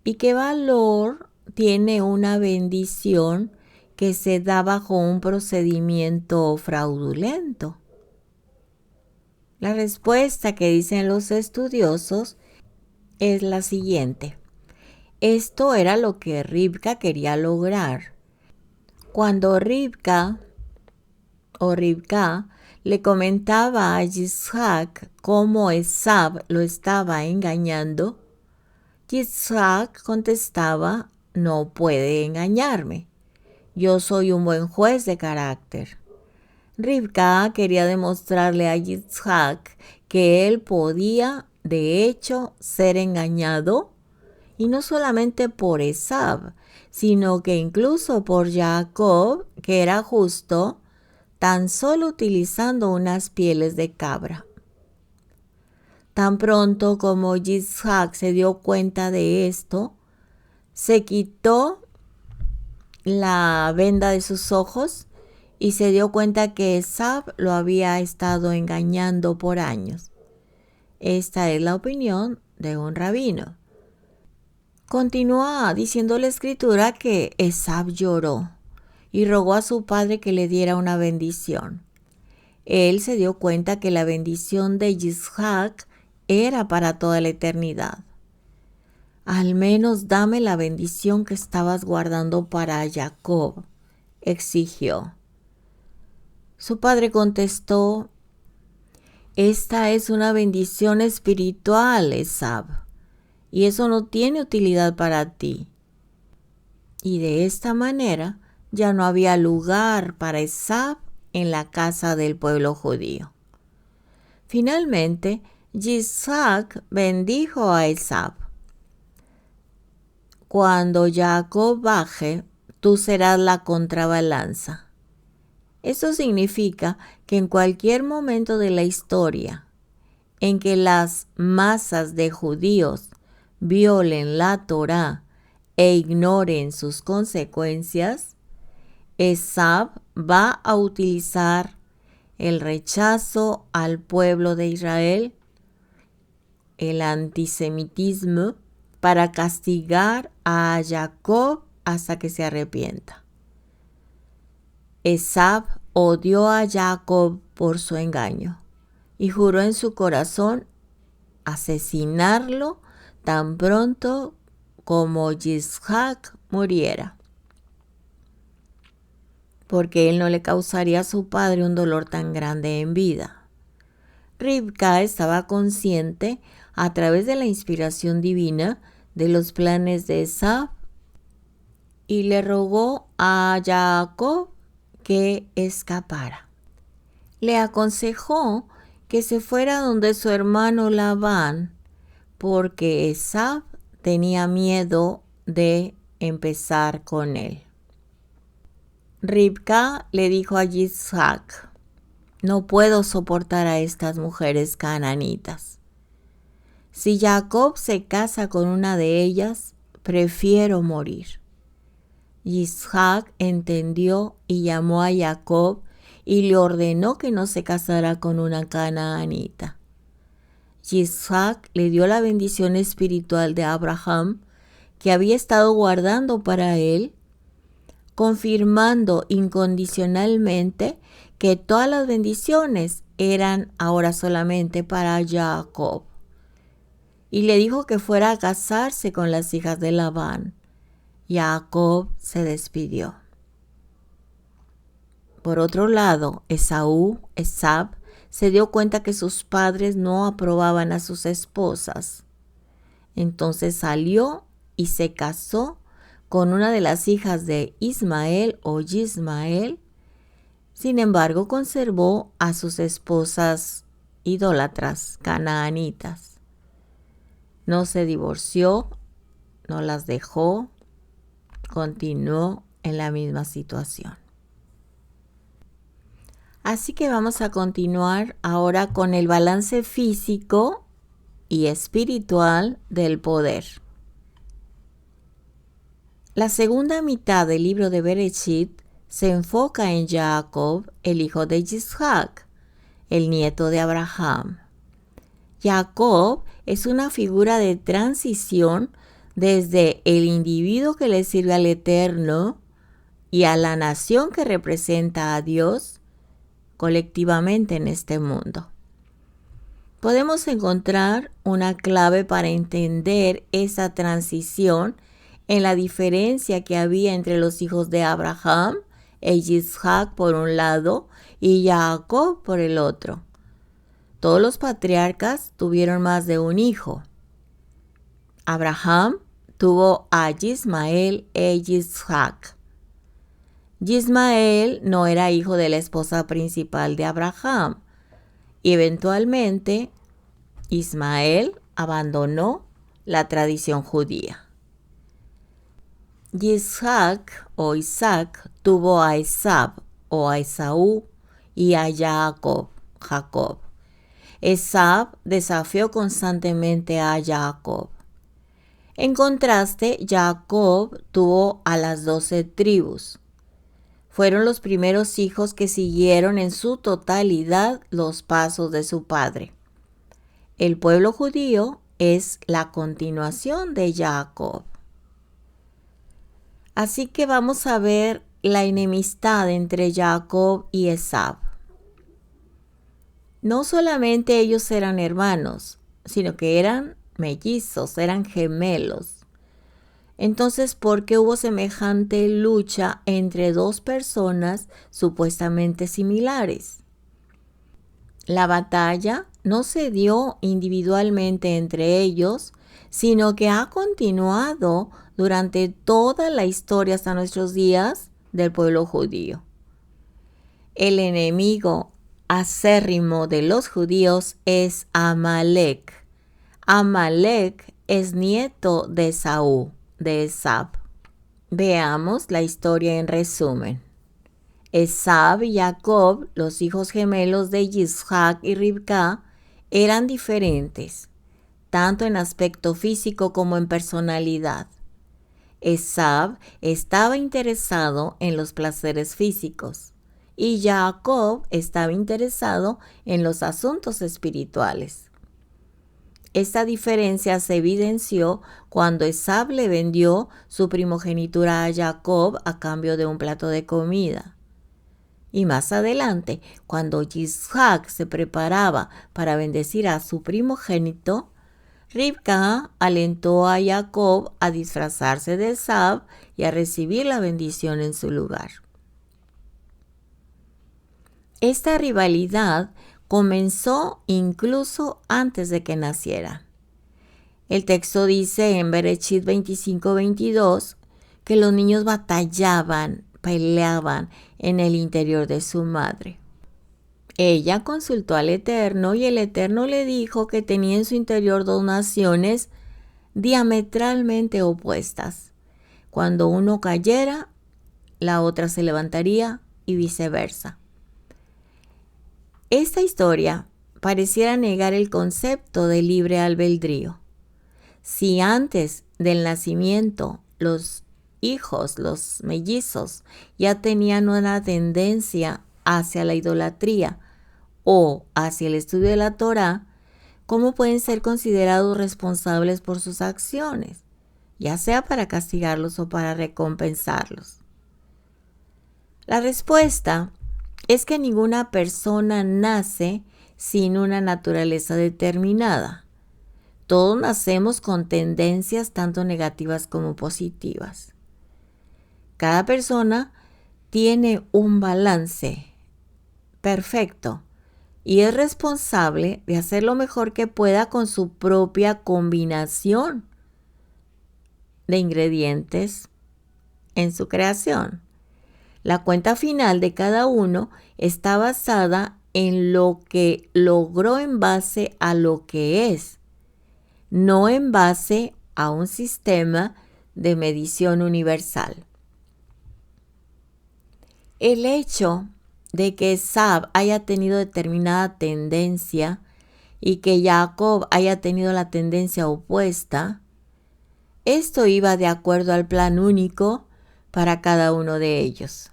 ¿Y qué valor tiene una bendición que se da bajo un procedimiento fraudulento? La respuesta que dicen los estudiosos es la siguiente. Esto era lo que Ribca quería lograr. Cuando Ribca le comentaba a Isaac cómo Esab lo estaba engañando, Isaac contestaba, no puede engañarme. Yo soy un buen juez de carácter. Ribca quería demostrarle a Isaac que él podía, de hecho, ser engañado, y no solamente por Esab, sino que incluso por Jacob, que era justo, tan solo utilizando unas pieles de cabra. Tan pronto como Isaac se dio cuenta de esto, se quitó la venda de sus ojos y se dio cuenta que Esab lo había estado engañando por años. Esta es la opinión de un rabino. Continúa diciendo la escritura que Esab lloró y rogó a su padre que le diera una bendición. Él se dio cuenta que la bendición de Isaac era para toda la eternidad. Al menos dame la bendición que estabas guardando para Jacob, exigió. Su padre contestó, esta es una bendición espiritual, Esab, y eso no tiene utilidad para ti. Y de esta manera ya no había lugar para Esab en la casa del pueblo judío. Finalmente, Isaac bendijo a Esab. Cuando Jacob baje, tú serás la contrabalanza. Eso significa que en cualquier momento de la historia en que las masas de judíos violen la Torá e ignoren sus consecuencias, Esab va a utilizar el rechazo al pueblo de Israel, el antisemitismo, para castigar a Jacob hasta que se arrepienta. Esab odió a Jacob por su engaño y juró en su corazón asesinarlo tan pronto como Isaac muriera, porque él no le causaría a su padre un dolor tan grande en vida. Ribca estaba consciente, a través de la inspiración divina, de los planes de Esaú y le rogó a Jacob que escapara. Le aconsejó que se fuera donde su hermano Labán, porque Esaú tenía miedo de empezar con él. Ribca le dijo a Isaac: no puedo soportar a estas mujeres cananitas. Si Jacob se casa con una de ellas, prefiero morir. Isaac entendió y llamó a Jacob y le ordenó que no se casara con una canaanita. Isaac le dio la bendición espiritual de Abraham que había estado guardando para él, confirmando incondicionalmente que todas las bendiciones eran ahora solamente para Jacob. Y le dijo que fuera a casarse con las hijas de Labán. Jacob se despidió. Por otro lado, Esaú se dio cuenta que sus padres no aprobaban a sus esposas. Entonces salió y se casó con una de las hijas de Ismael o Yismael. Sin embargo, conservó a sus esposas idólatras canaanitas. No se divorció, no las dejó, continuó en la misma situación. Así que vamos a continuar ahora con el balance físico y espiritual del poder. La segunda mitad del libro de Bereshit se enfoca en Jacob, el hijo de Isaac, el nieto de Abraham. Jacob es una figura de transición desde el individuo que le sirve al Eterno y a la nación que representa a Dios colectivamente en este mundo. Podemos encontrar una clave para entender esa transición en la diferencia que había entre los hijos de Abraham e Isaac por un lado y Jacob por el otro. Todos los patriarcas tuvieron más de un hijo. Abraham tuvo a Ismael e Isaac. Ismael no era hijo de la esposa principal de Abraham y eventualmente Ismael abandonó la tradición judía. Isaac tuvo a Esaú o a Esaú y a Jacob. Esaú desafió constantemente a Jacob. En contraste, Jacob tuvo a las 12 tribus. Fueron los primeros hijos que siguieron en su totalidad los pasos de su padre. El pueblo judío es la continuación de Jacob. Así que vamos a ver la enemistad entre Jacob y Esaú. No solamente ellos eran hermanos, sino que eran mellizos, eran gemelos. Entonces, ¿por qué hubo semejante lucha entre dos personas supuestamente similares? La batalla no se dio individualmente entre ellos, sino que ha continuado durante toda la historia hasta nuestros días del pueblo judío. El enemigo acérrimo de los judíos es Amalek. Amalek es nieto de Esaú. Veamos la historia en resumen. Esaú y Jacob, los hijos gemelos de Isaac y Ribca, eran diferentes, tanto en aspecto físico como en personalidad. Esaú estaba interesado en los placeres físicos y Jacob estaba interesado en los asuntos espirituales. Esta diferencia se evidenció cuando Esaú le vendió su primogenitura a Jacob a cambio de un plato de comida. Y más adelante, cuando Isaac se preparaba para bendecir a su primogénito, Ribca alentó a Jacob a disfrazarse de Esaú y a recibir la bendición en su lugar. Esta rivalidad comenzó incluso antes de que naciera. El texto dice en Bereshit 25:22 que los niños batallaban, peleaban en el interior de su madre. Ella consultó al Eterno y el Eterno le dijo que tenía en su interior dos naciones diametralmente opuestas. Cuando uno cayera, la otra se levantaría y viceversa. Esta historia pareciera negar el concepto de libre albedrío. Si antes del nacimiento los hijos, los mellizos, ya tenían una tendencia hacia la idolatría o hacia el estudio de la Torá, ¿cómo pueden ser considerados responsables por sus acciones, ya sea para castigarlos o para recompensarlos? La respuesta es que ninguna persona nace sin una naturaleza determinada. Todos nacemos con tendencias tanto negativas como positivas. Cada persona tiene un balance perfecto y es responsable de hacer lo mejor que pueda con su propia combinación de ingredientes en su creación. La cuenta final de cada uno está basada en lo que logró en base a lo que es, no en base a un sistema de medición universal. El hecho de que Esab haya tenido determinada tendencia y que Jacob haya tenido la tendencia opuesta, esto iba de acuerdo al plan único para cada uno de ellos.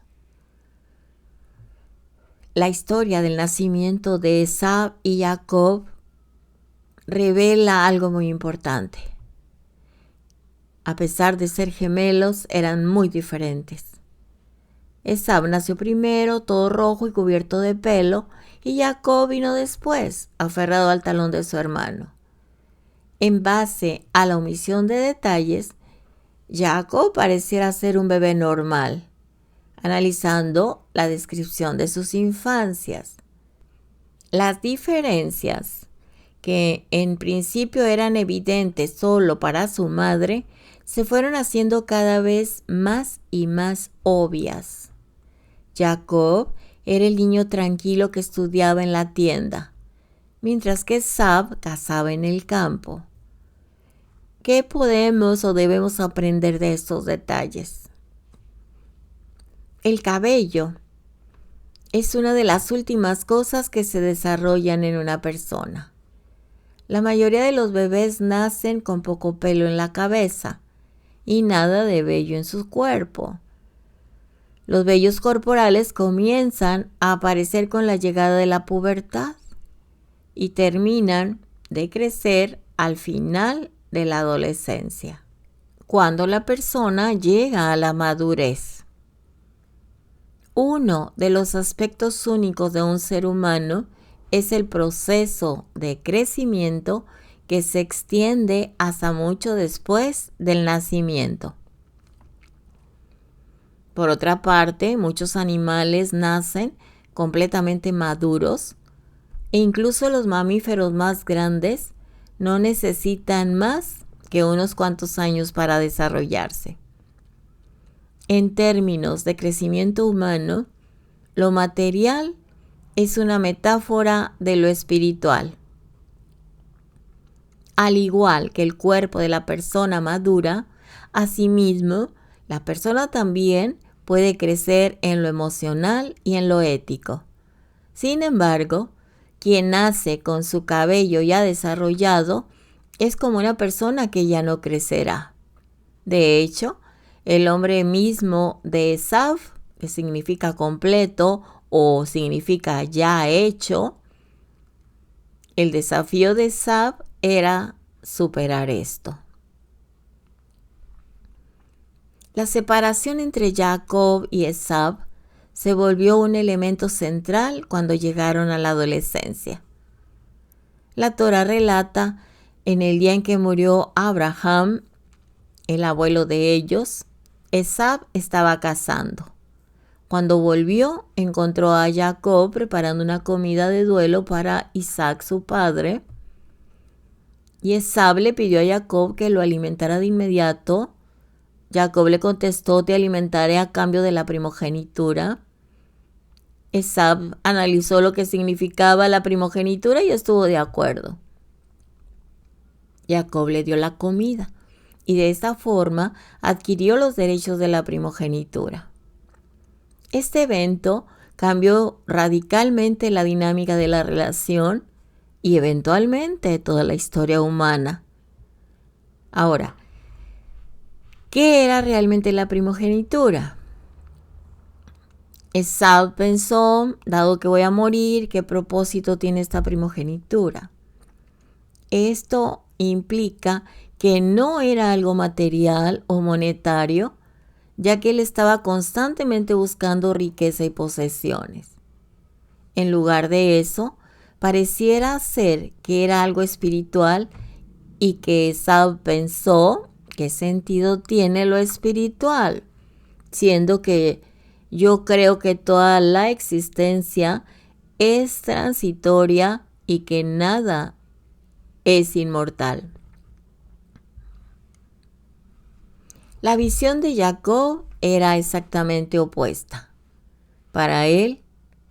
La historia del nacimiento de Esab y Jacob revela algo muy importante. A pesar de ser gemelos, eran muy diferentes. Esab nació primero, todo rojo y cubierto de pelo, y Jacob vino después, aferrado al talón de su hermano. En base a la omisión de detalles, Jacob pareciera ser un bebé normal, analizando la descripción de sus infancias. Las diferencias, que en principio eran evidentes solo para su madre, se fueron haciendo cada vez más y más obvias. Jacob era el niño tranquilo que estudiaba en la tienda, mientras que Esab cazaba en el campo. ¿Qué podemos o debemos aprender de estos detalles? El cabello es una de las últimas cosas que se desarrollan en una persona. La mayoría de los bebés nacen con poco pelo en la cabeza y nada de vello en su cuerpo. Los vellos corporales comienzan a aparecer con la llegada de la pubertad y terminan de crecer al final de la adolescencia, cuando la persona llega a la madurez. Uno de los aspectos únicos de un ser humano es el proceso de crecimiento que se extiende hasta mucho después del nacimiento. Por otra parte, muchos animales nacen completamente maduros e incluso los mamíferos más grandes no necesitan más que unos cuantos años para desarrollarse. En términos de crecimiento humano, lo material es una metáfora de lo espiritual. Al igual que el cuerpo de la persona madura, asimismo, la persona también puede crecer en lo emocional y en lo ético. Sin embargo, quien nace con su cabello ya desarrollado es como una persona que ya no crecerá. De hecho, el nombre mismo de Esab, que significa completo o significa ya hecho, el desafío de Esab era superar esto. La separación entre Jacob y Esab se volvió un elemento central cuando llegaron a la adolescencia. La Torá relata en el día en que murió Abraham, el abuelo de ellos, Esab estaba cazando. Cuando volvió, encontró a Jacob preparando una comida de duelo para Isaac, su padre, Y Esab le pidió a Jacob que lo alimentara de inmediato. Jacob le contestó: te alimentaré a cambio de la primogenitura. Esab analizó lo que significaba la primogenitura y estuvo de acuerdo. Jacob le dio la comida y de esta forma adquirió los derechos de la primogenitura. Este evento cambió radicalmente la dinámica de la relación y eventualmente toda la historia humana. Ahora, ¿qué era realmente la primogenitura? Esab pensó: dado que voy a morir, ¿qué propósito tiene esta primogenitura? Esto implica que no era algo material o monetario, ya que él estaba constantemente buscando riqueza y posesiones. En lugar de eso, pareciera ser que era algo espiritual y que Esab pensó: ¿qué sentido tiene lo espiritual? Siendo que yo creo que toda la existencia es transitoria y que nada es inmortal. La visión de Jacob era exactamente opuesta. Para él,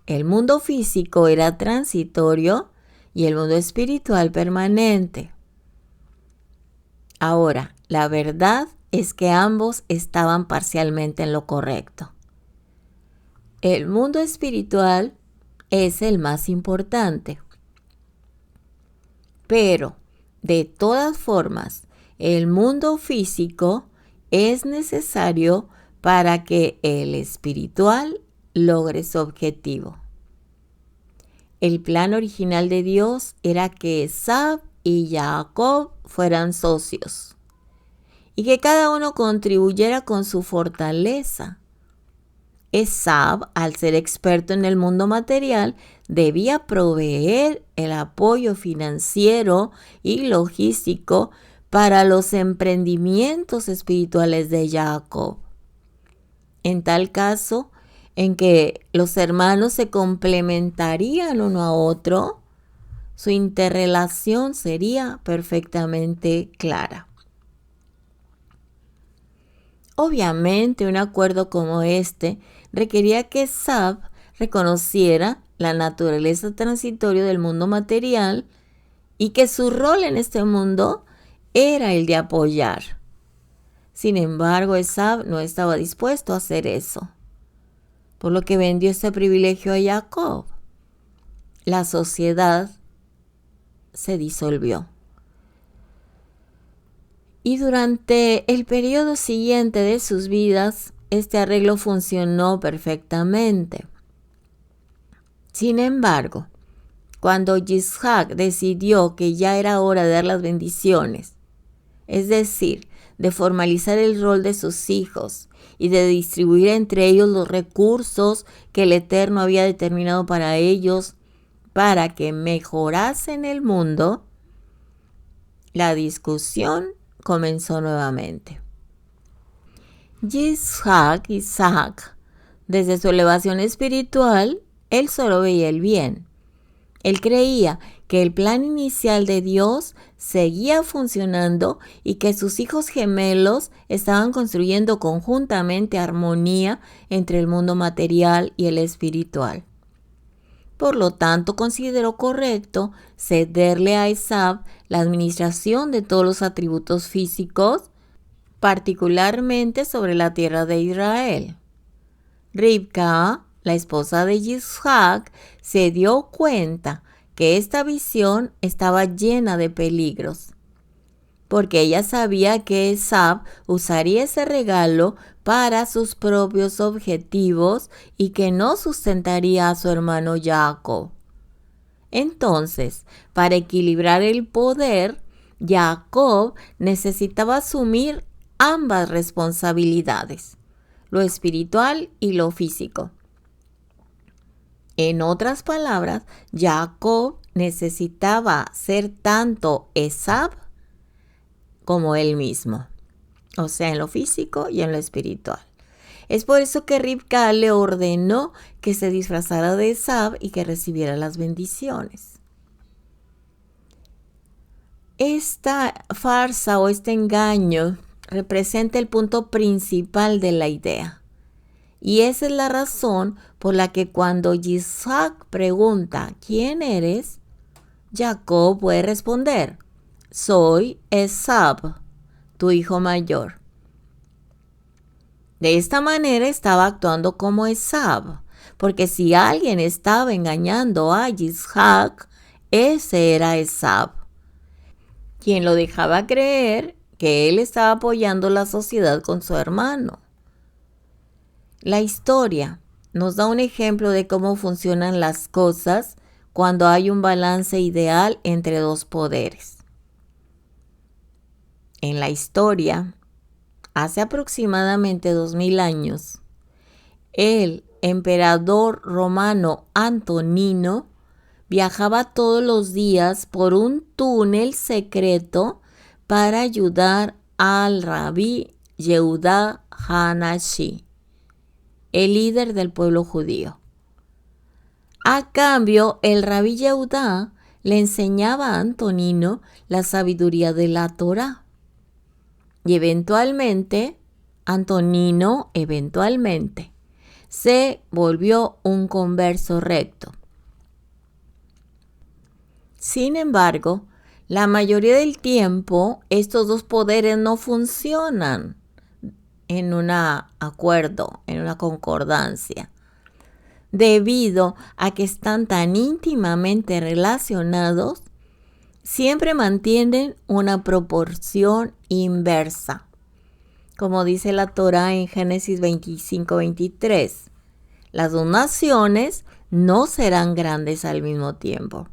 el mundo físico era transitorio y el mundo espiritual permanente. Ahora, la verdad es que ambos estaban parcialmente en lo correcto. El mundo espiritual es el más importante. Pero, de todas formas, el mundo físico es necesario para que el espiritual logre su objetivo. El plan original de Dios era que Esab y Jacob fueran socios y que cada uno contribuyera con su fortaleza. Esab, al ser experto en el mundo material, debía proveer el apoyo financiero y logístico para los emprendimientos espirituales de Jacob. En tal caso, en que los hermanos se complementarían uno a otro, su interrelación sería perfectamente clara. Obviamente, un acuerdo como este requería que Esab reconociera la naturaleza transitoria del mundo material y que su rol en este mundo era el de apoyar. Sin embargo, Esab no estaba dispuesto a hacer eso, por lo que vendió este privilegio a Jacob. La sociedad se disolvió. Y durante el periodo siguiente de sus vidas, este arreglo funcionó perfectamente. Sin embargo, cuando Yitzhak decidió que ya era hora de dar las bendiciones, es decir, de formalizar el rol de sus hijos y de distribuir entre ellos los recursos que el Eterno había determinado para ellos para que mejorasen el mundo, la discusión comenzó nuevamente. Isaac, desde su elevación espiritual, él solo veía el bien. Él creía que el plan inicial de Dios seguía funcionando y que sus hijos gemelos estaban construyendo conjuntamente armonía entre el mundo material y el espiritual. Por lo tanto, consideró correcto cederle a Esab la administración de todos los atributos físicos, particularmente sobre la tierra de Israel. Ribka, la esposa de Yitzhak, se dio cuenta que esta visión estaba llena de peligros, porque ella sabía que Esab usaría ese regalo para sus propios objetivos y que no sustentaría a su hermano Jacob. Entonces, para equilibrar el poder, Jacob necesitaba asumir ambas responsabilidades, lo espiritual y lo físico. En otras palabras, Jacob necesitaba ser tanto Esab como él mismo, o sea, en lo físico y en lo espiritual. Es por eso que Ribka le ordenó que se disfrazara de Esab y que recibiera las bendiciones. Esta farsa o este engaño representa el punto principal de la idea. Y esa es la razón por la que cuando Isaac pregunta ¿quién eres?, Jacob puede responder: soy Esab, tu hijo mayor. De esta manera estaba actuando como Esab, porque si alguien estaba engañando a Isaac, ese era Esab, quien lo dejaba creer que él estaba apoyando la sociedad con su hermano. La historia nos da un ejemplo de cómo funcionan las cosas cuando hay un balance ideal entre dos poderes. En la historia, hace aproximadamente 2000 años, el emperador romano Antonino viajaba todos los días por un túnel secreto para ayudar al rabí Yehuda Hanashi, el líder del pueblo judío. A cambio, el rabí Yehuda le enseñaba a Antonino la sabiduría de la Torá. Y Antonino se volvió un converso recto. Sin embargo, la mayoría del tiempo estos dos poderes no funcionan en un acuerdo, en una concordancia, debido a que están tan íntimamente relacionados. Siempre mantienen una proporción inversa. Como dice la Torá en Génesis 25:23, las dos naciones no serán grandes al mismo tiempo.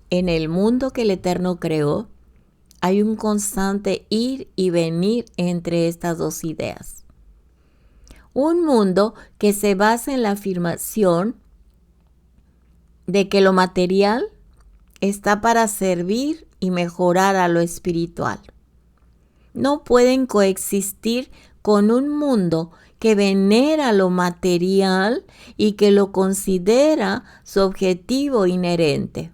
En el mundo que el Eterno creó, hay un constante ir y venir entre estas dos ideas. Un mundo que se basa en la afirmación de que lo material está para servir y mejorar a lo espiritual. No pueden coexistir con un mundo que venera lo material y que lo considera su objetivo inherente.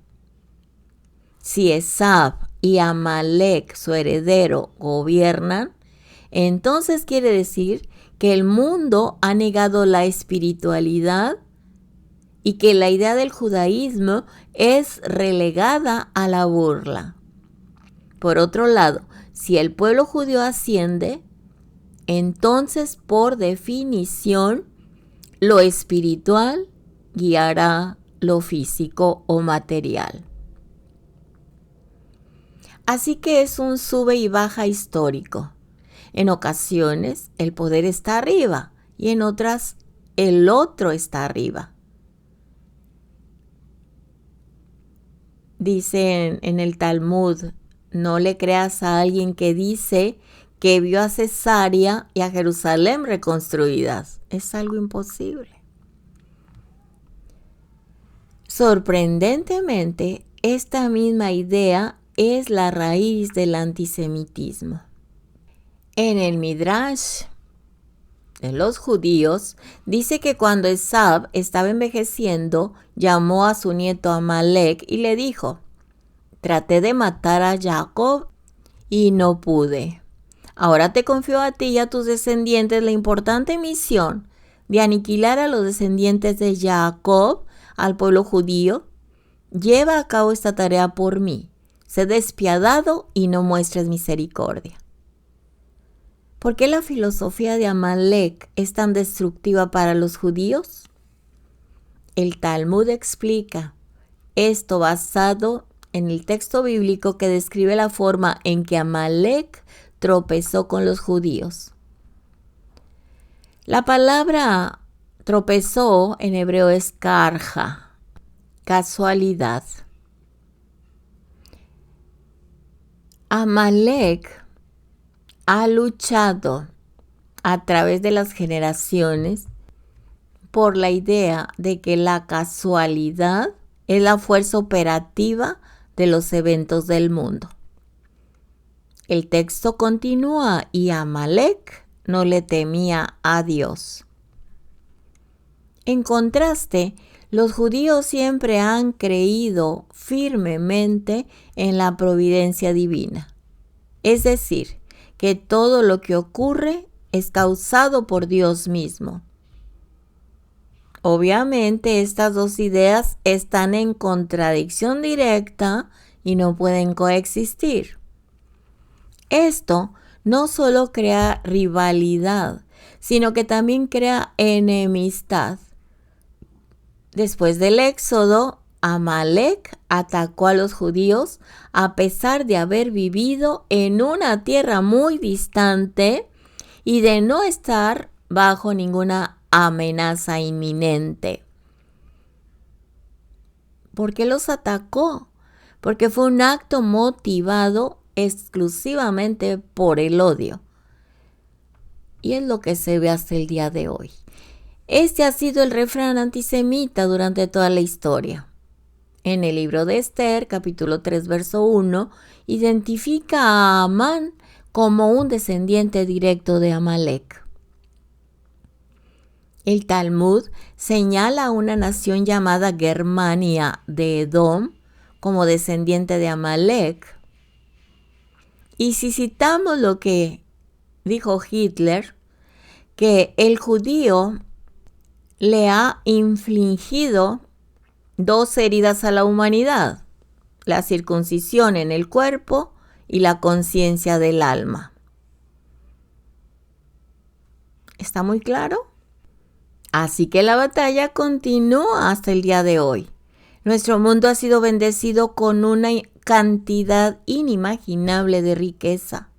Si Esab y Amalek, su heredero, gobiernan, entonces quiere decir que el mundo ha negado la espiritualidad y que la idea del judaísmo es relegada a la burla. Por otro lado, si el pueblo judío asciende, entonces por definición lo espiritual guiará lo físico o material. Así que es un sube y baja histórico. En ocasiones el poder está arriba y en otras el otro está arriba. Dice en el Talmud: no le creas a alguien que dice que vio a Cesarea y a Jerusalén reconstruidas. Es algo imposible. Sorprendentemente, esta misma idea es la raíz del antisemitismo. En el Midrash de los judíos dice que cuando Esab estaba envejeciendo, llamó a su nieto Amalek y le dijo: traté de matar a Jacob y no pude. Ahora te confío a ti y a tus descendientes la importante misión de aniquilar a los descendientes de Jacob, al pueblo judío. Lleva a cabo esta tarea por mí. Sé despiadado y no muestres misericordia. ¿Por qué la filosofía de Amalek es tan destructiva para los judíos? El Talmud explica esto basado en el texto bíblico que describe la forma en que Amalek tropezó con los judíos. La palabra tropezó en hebreo es karja, casualidad. Amalek ha luchado a través de las generaciones por la idea de que la casualidad es la fuerza operativa de los eventos del mundo. El texto continúa: y Amalek no le temía a Dios. En contraste, Los judíos siempre han creído firmemente en la providencia divina. Es decir, que todo lo que ocurre es causado por Dios mismo. Obviamente, estas dos ideas están en contradicción directa y no pueden coexistir. Esto no solo crea rivalidad, sino que también crea enemistad. Después del Éxodo, Amalek atacó a los judíos a pesar de haber vivido en una tierra muy distante y de no estar bajo ninguna amenaza inminente. ¿Por qué los atacó? Porque fue un acto motivado exclusivamente por el odio. Y es lo que se ve hasta el día de hoy. Este ha sido el refrán antisemita durante toda la historia. En el libro de Esther, capítulo 3, verso 1, identifica a Amán como un descendiente directo de Amalek. El Talmud señala a una nación llamada Germania de Edom como descendiente de Amalek. Y si citamos lo que dijo Hitler, que el judío le ha infligido 2 heridas a la humanidad: la circuncisión en el cuerpo y la conciencia del alma. ¿Está muy claro? Así que la batalla continúa hasta el día de hoy. Nuestro mundo ha sido bendecido con una cantidad inimaginable de riqueza.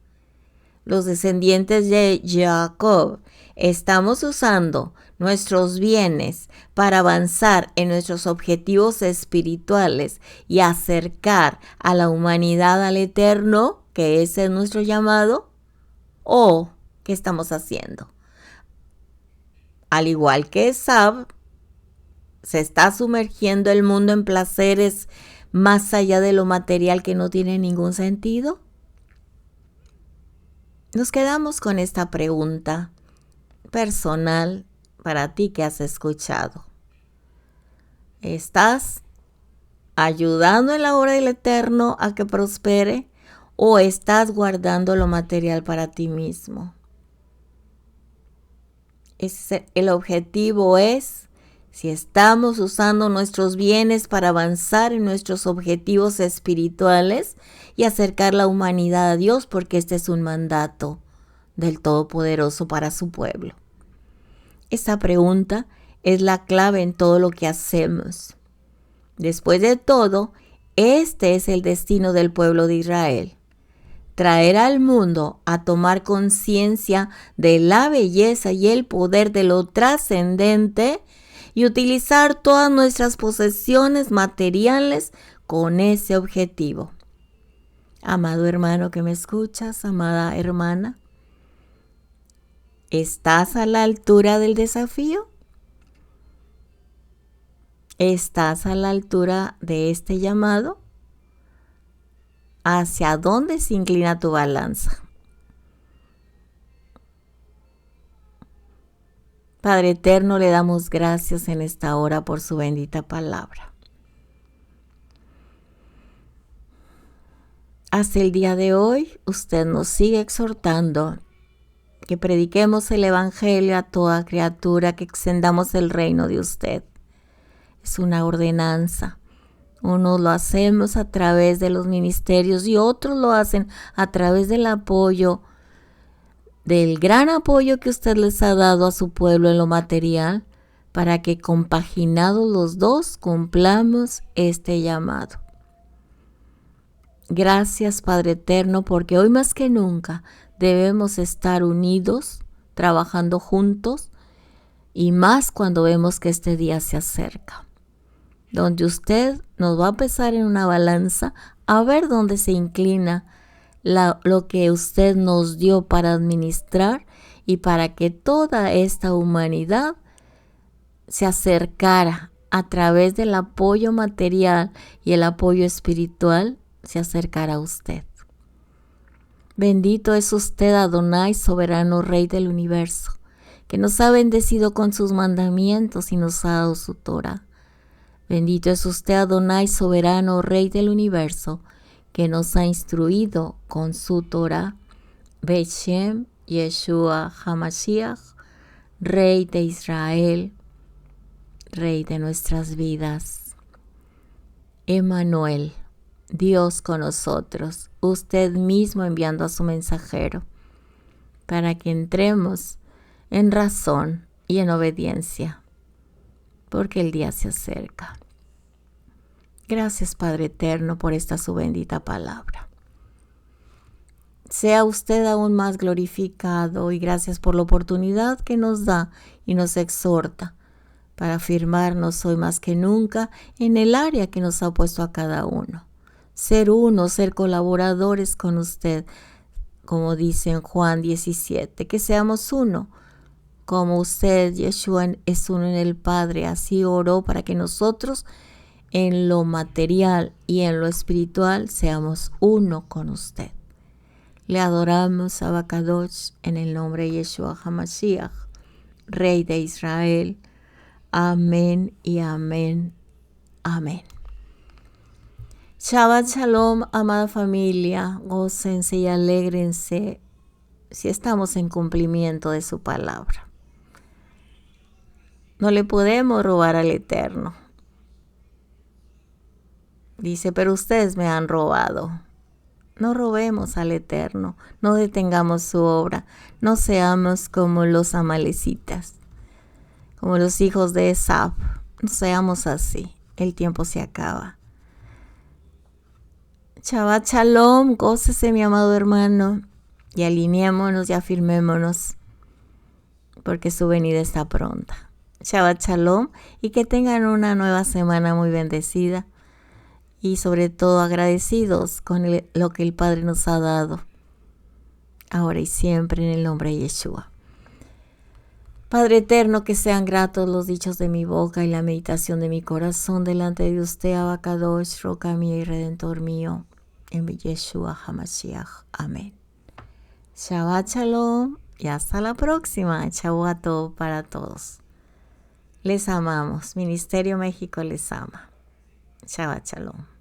Los descendientes de Jacob estamos usando nuestros bienes para avanzar en nuestros objetivos espirituales y acercar a la humanidad al Eterno, que ese es nuestro llamado. ¿O qué estamos haciendo? Al igual que Esab, se está sumergiendo el mundo en placeres más allá de lo material que no tiene ningún sentido. Nos quedamos con esta pregunta personal para ti que has escuchado. ¿Estás ayudando en la obra del Eterno a que prospere o estás guardando lo material para ti mismo? El objetivo es si estamos usando nuestros bienes para avanzar en nuestros objetivos espirituales y acercar la humanidad a Dios, porque este es un mandato del Todopoderoso para su pueblo. Esta pregunta es la clave en todo lo que hacemos. Después de todo, este es el destino del pueblo de Israel: traer al mundo a tomar conciencia de la belleza y el poder de lo trascendente y utilizar todas nuestras posesiones materiales con ese objetivo. Amado hermano que me escuchas, amada hermana, ¿estás a la altura del desafío? ¿Estás a la altura de este llamado? ¿Hacia dónde se inclina tu balanza? Padre eterno, le damos gracias en esta hora por su bendita palabra. Hasta el día de hoy, usted nos sigue exhortando que prediquemos el Evangelio a toda criatura, que extendamos el reino de usted. Es una ordenanza. Unos lo hacemos a través de los ministerios y otros lo hacen a través del apoyo, del gran apoyo que usted les ha dado a su pueblo en lo material, para que compaginados los dos cumplamos este llamado. Gracias, Padre eterno, porque hoy más que nunca debemos estar unidos, trabajando juntos, y más cuando vemos que este día se acerca, donde usted nos va a pesar en una balanza a ver dónde se inclina lo que usted nos dio para administrar y para que toda esta humanidad se acercara a través del apoyo material y el apoyo espiritual, se acercara a usted. Bendito es usted, Adonai, soberano Rey del universo, que nos ha bendecido con sus mandamientos y nos ha dado su Torah. Bendito es usted, Adonai, soberano, Rey del universo, que nos ha instruido con su Torah. Beshem Yeshua HaMashiach, Rey de Israel, Rey de nuestras vidas. Emmanuel, Dios con nosotros, usted mismo enviando a su mensajero, para que entremos en razón y en obediencia, porque el día se acerca. Gracias, Padre eterno, por esta su bendita palabra. Sea usted aún más glorificado y gracias por la oportunidad que nos da y nos exhorta para afirmarnos hoy más que nunca en el área que nos ha puesto a cada uno. Ser uno, ser colaboradores con usted, como dice en Juan 17, que seamos uno. Como usted, Yeshua, es uno en el Padre, así oró para que nosotros en lo material y en lo espiritual seamos uno con usted. Le adoramos a Bakadosh en el nombre de Yeshua HaMashiach, Rey de Israel. Amén y amén. Amén. Shabbat Shalom, amada familia. Gócense y alégrense si estamos en cumplimiento de su palabra. No le podemos robar al Eterno. Dice, pero ustedes me han robado. No robemos al Eterno, no detengamos su obra, no seamos como los amalecitas, como los hijos de Esaf, no seamos así, el tiempo se acaba. Shabbat Shalom, gócese mi amado hermano, y alineémonos y afirmémonos, porque su venida está pronta. Shabbat Shalom, y que tengan una nueva semana muy bendecida. Y sobre todo agradecidos con lo que el Padre nos ha dado, ahora y siempre en el nombre de Yeshua. Padre eterno, que sean gratos los dichos de mi boca y la meditación de mi corazón delante de usted, Abacadosh, roca mía y redentor mío, en Yeshua HaMashiach. Amén. Shabbat Shalom y hasta la próxima. Shavuot para todos. Les amamos. Ministerio México les ama. Shabbat Shalom.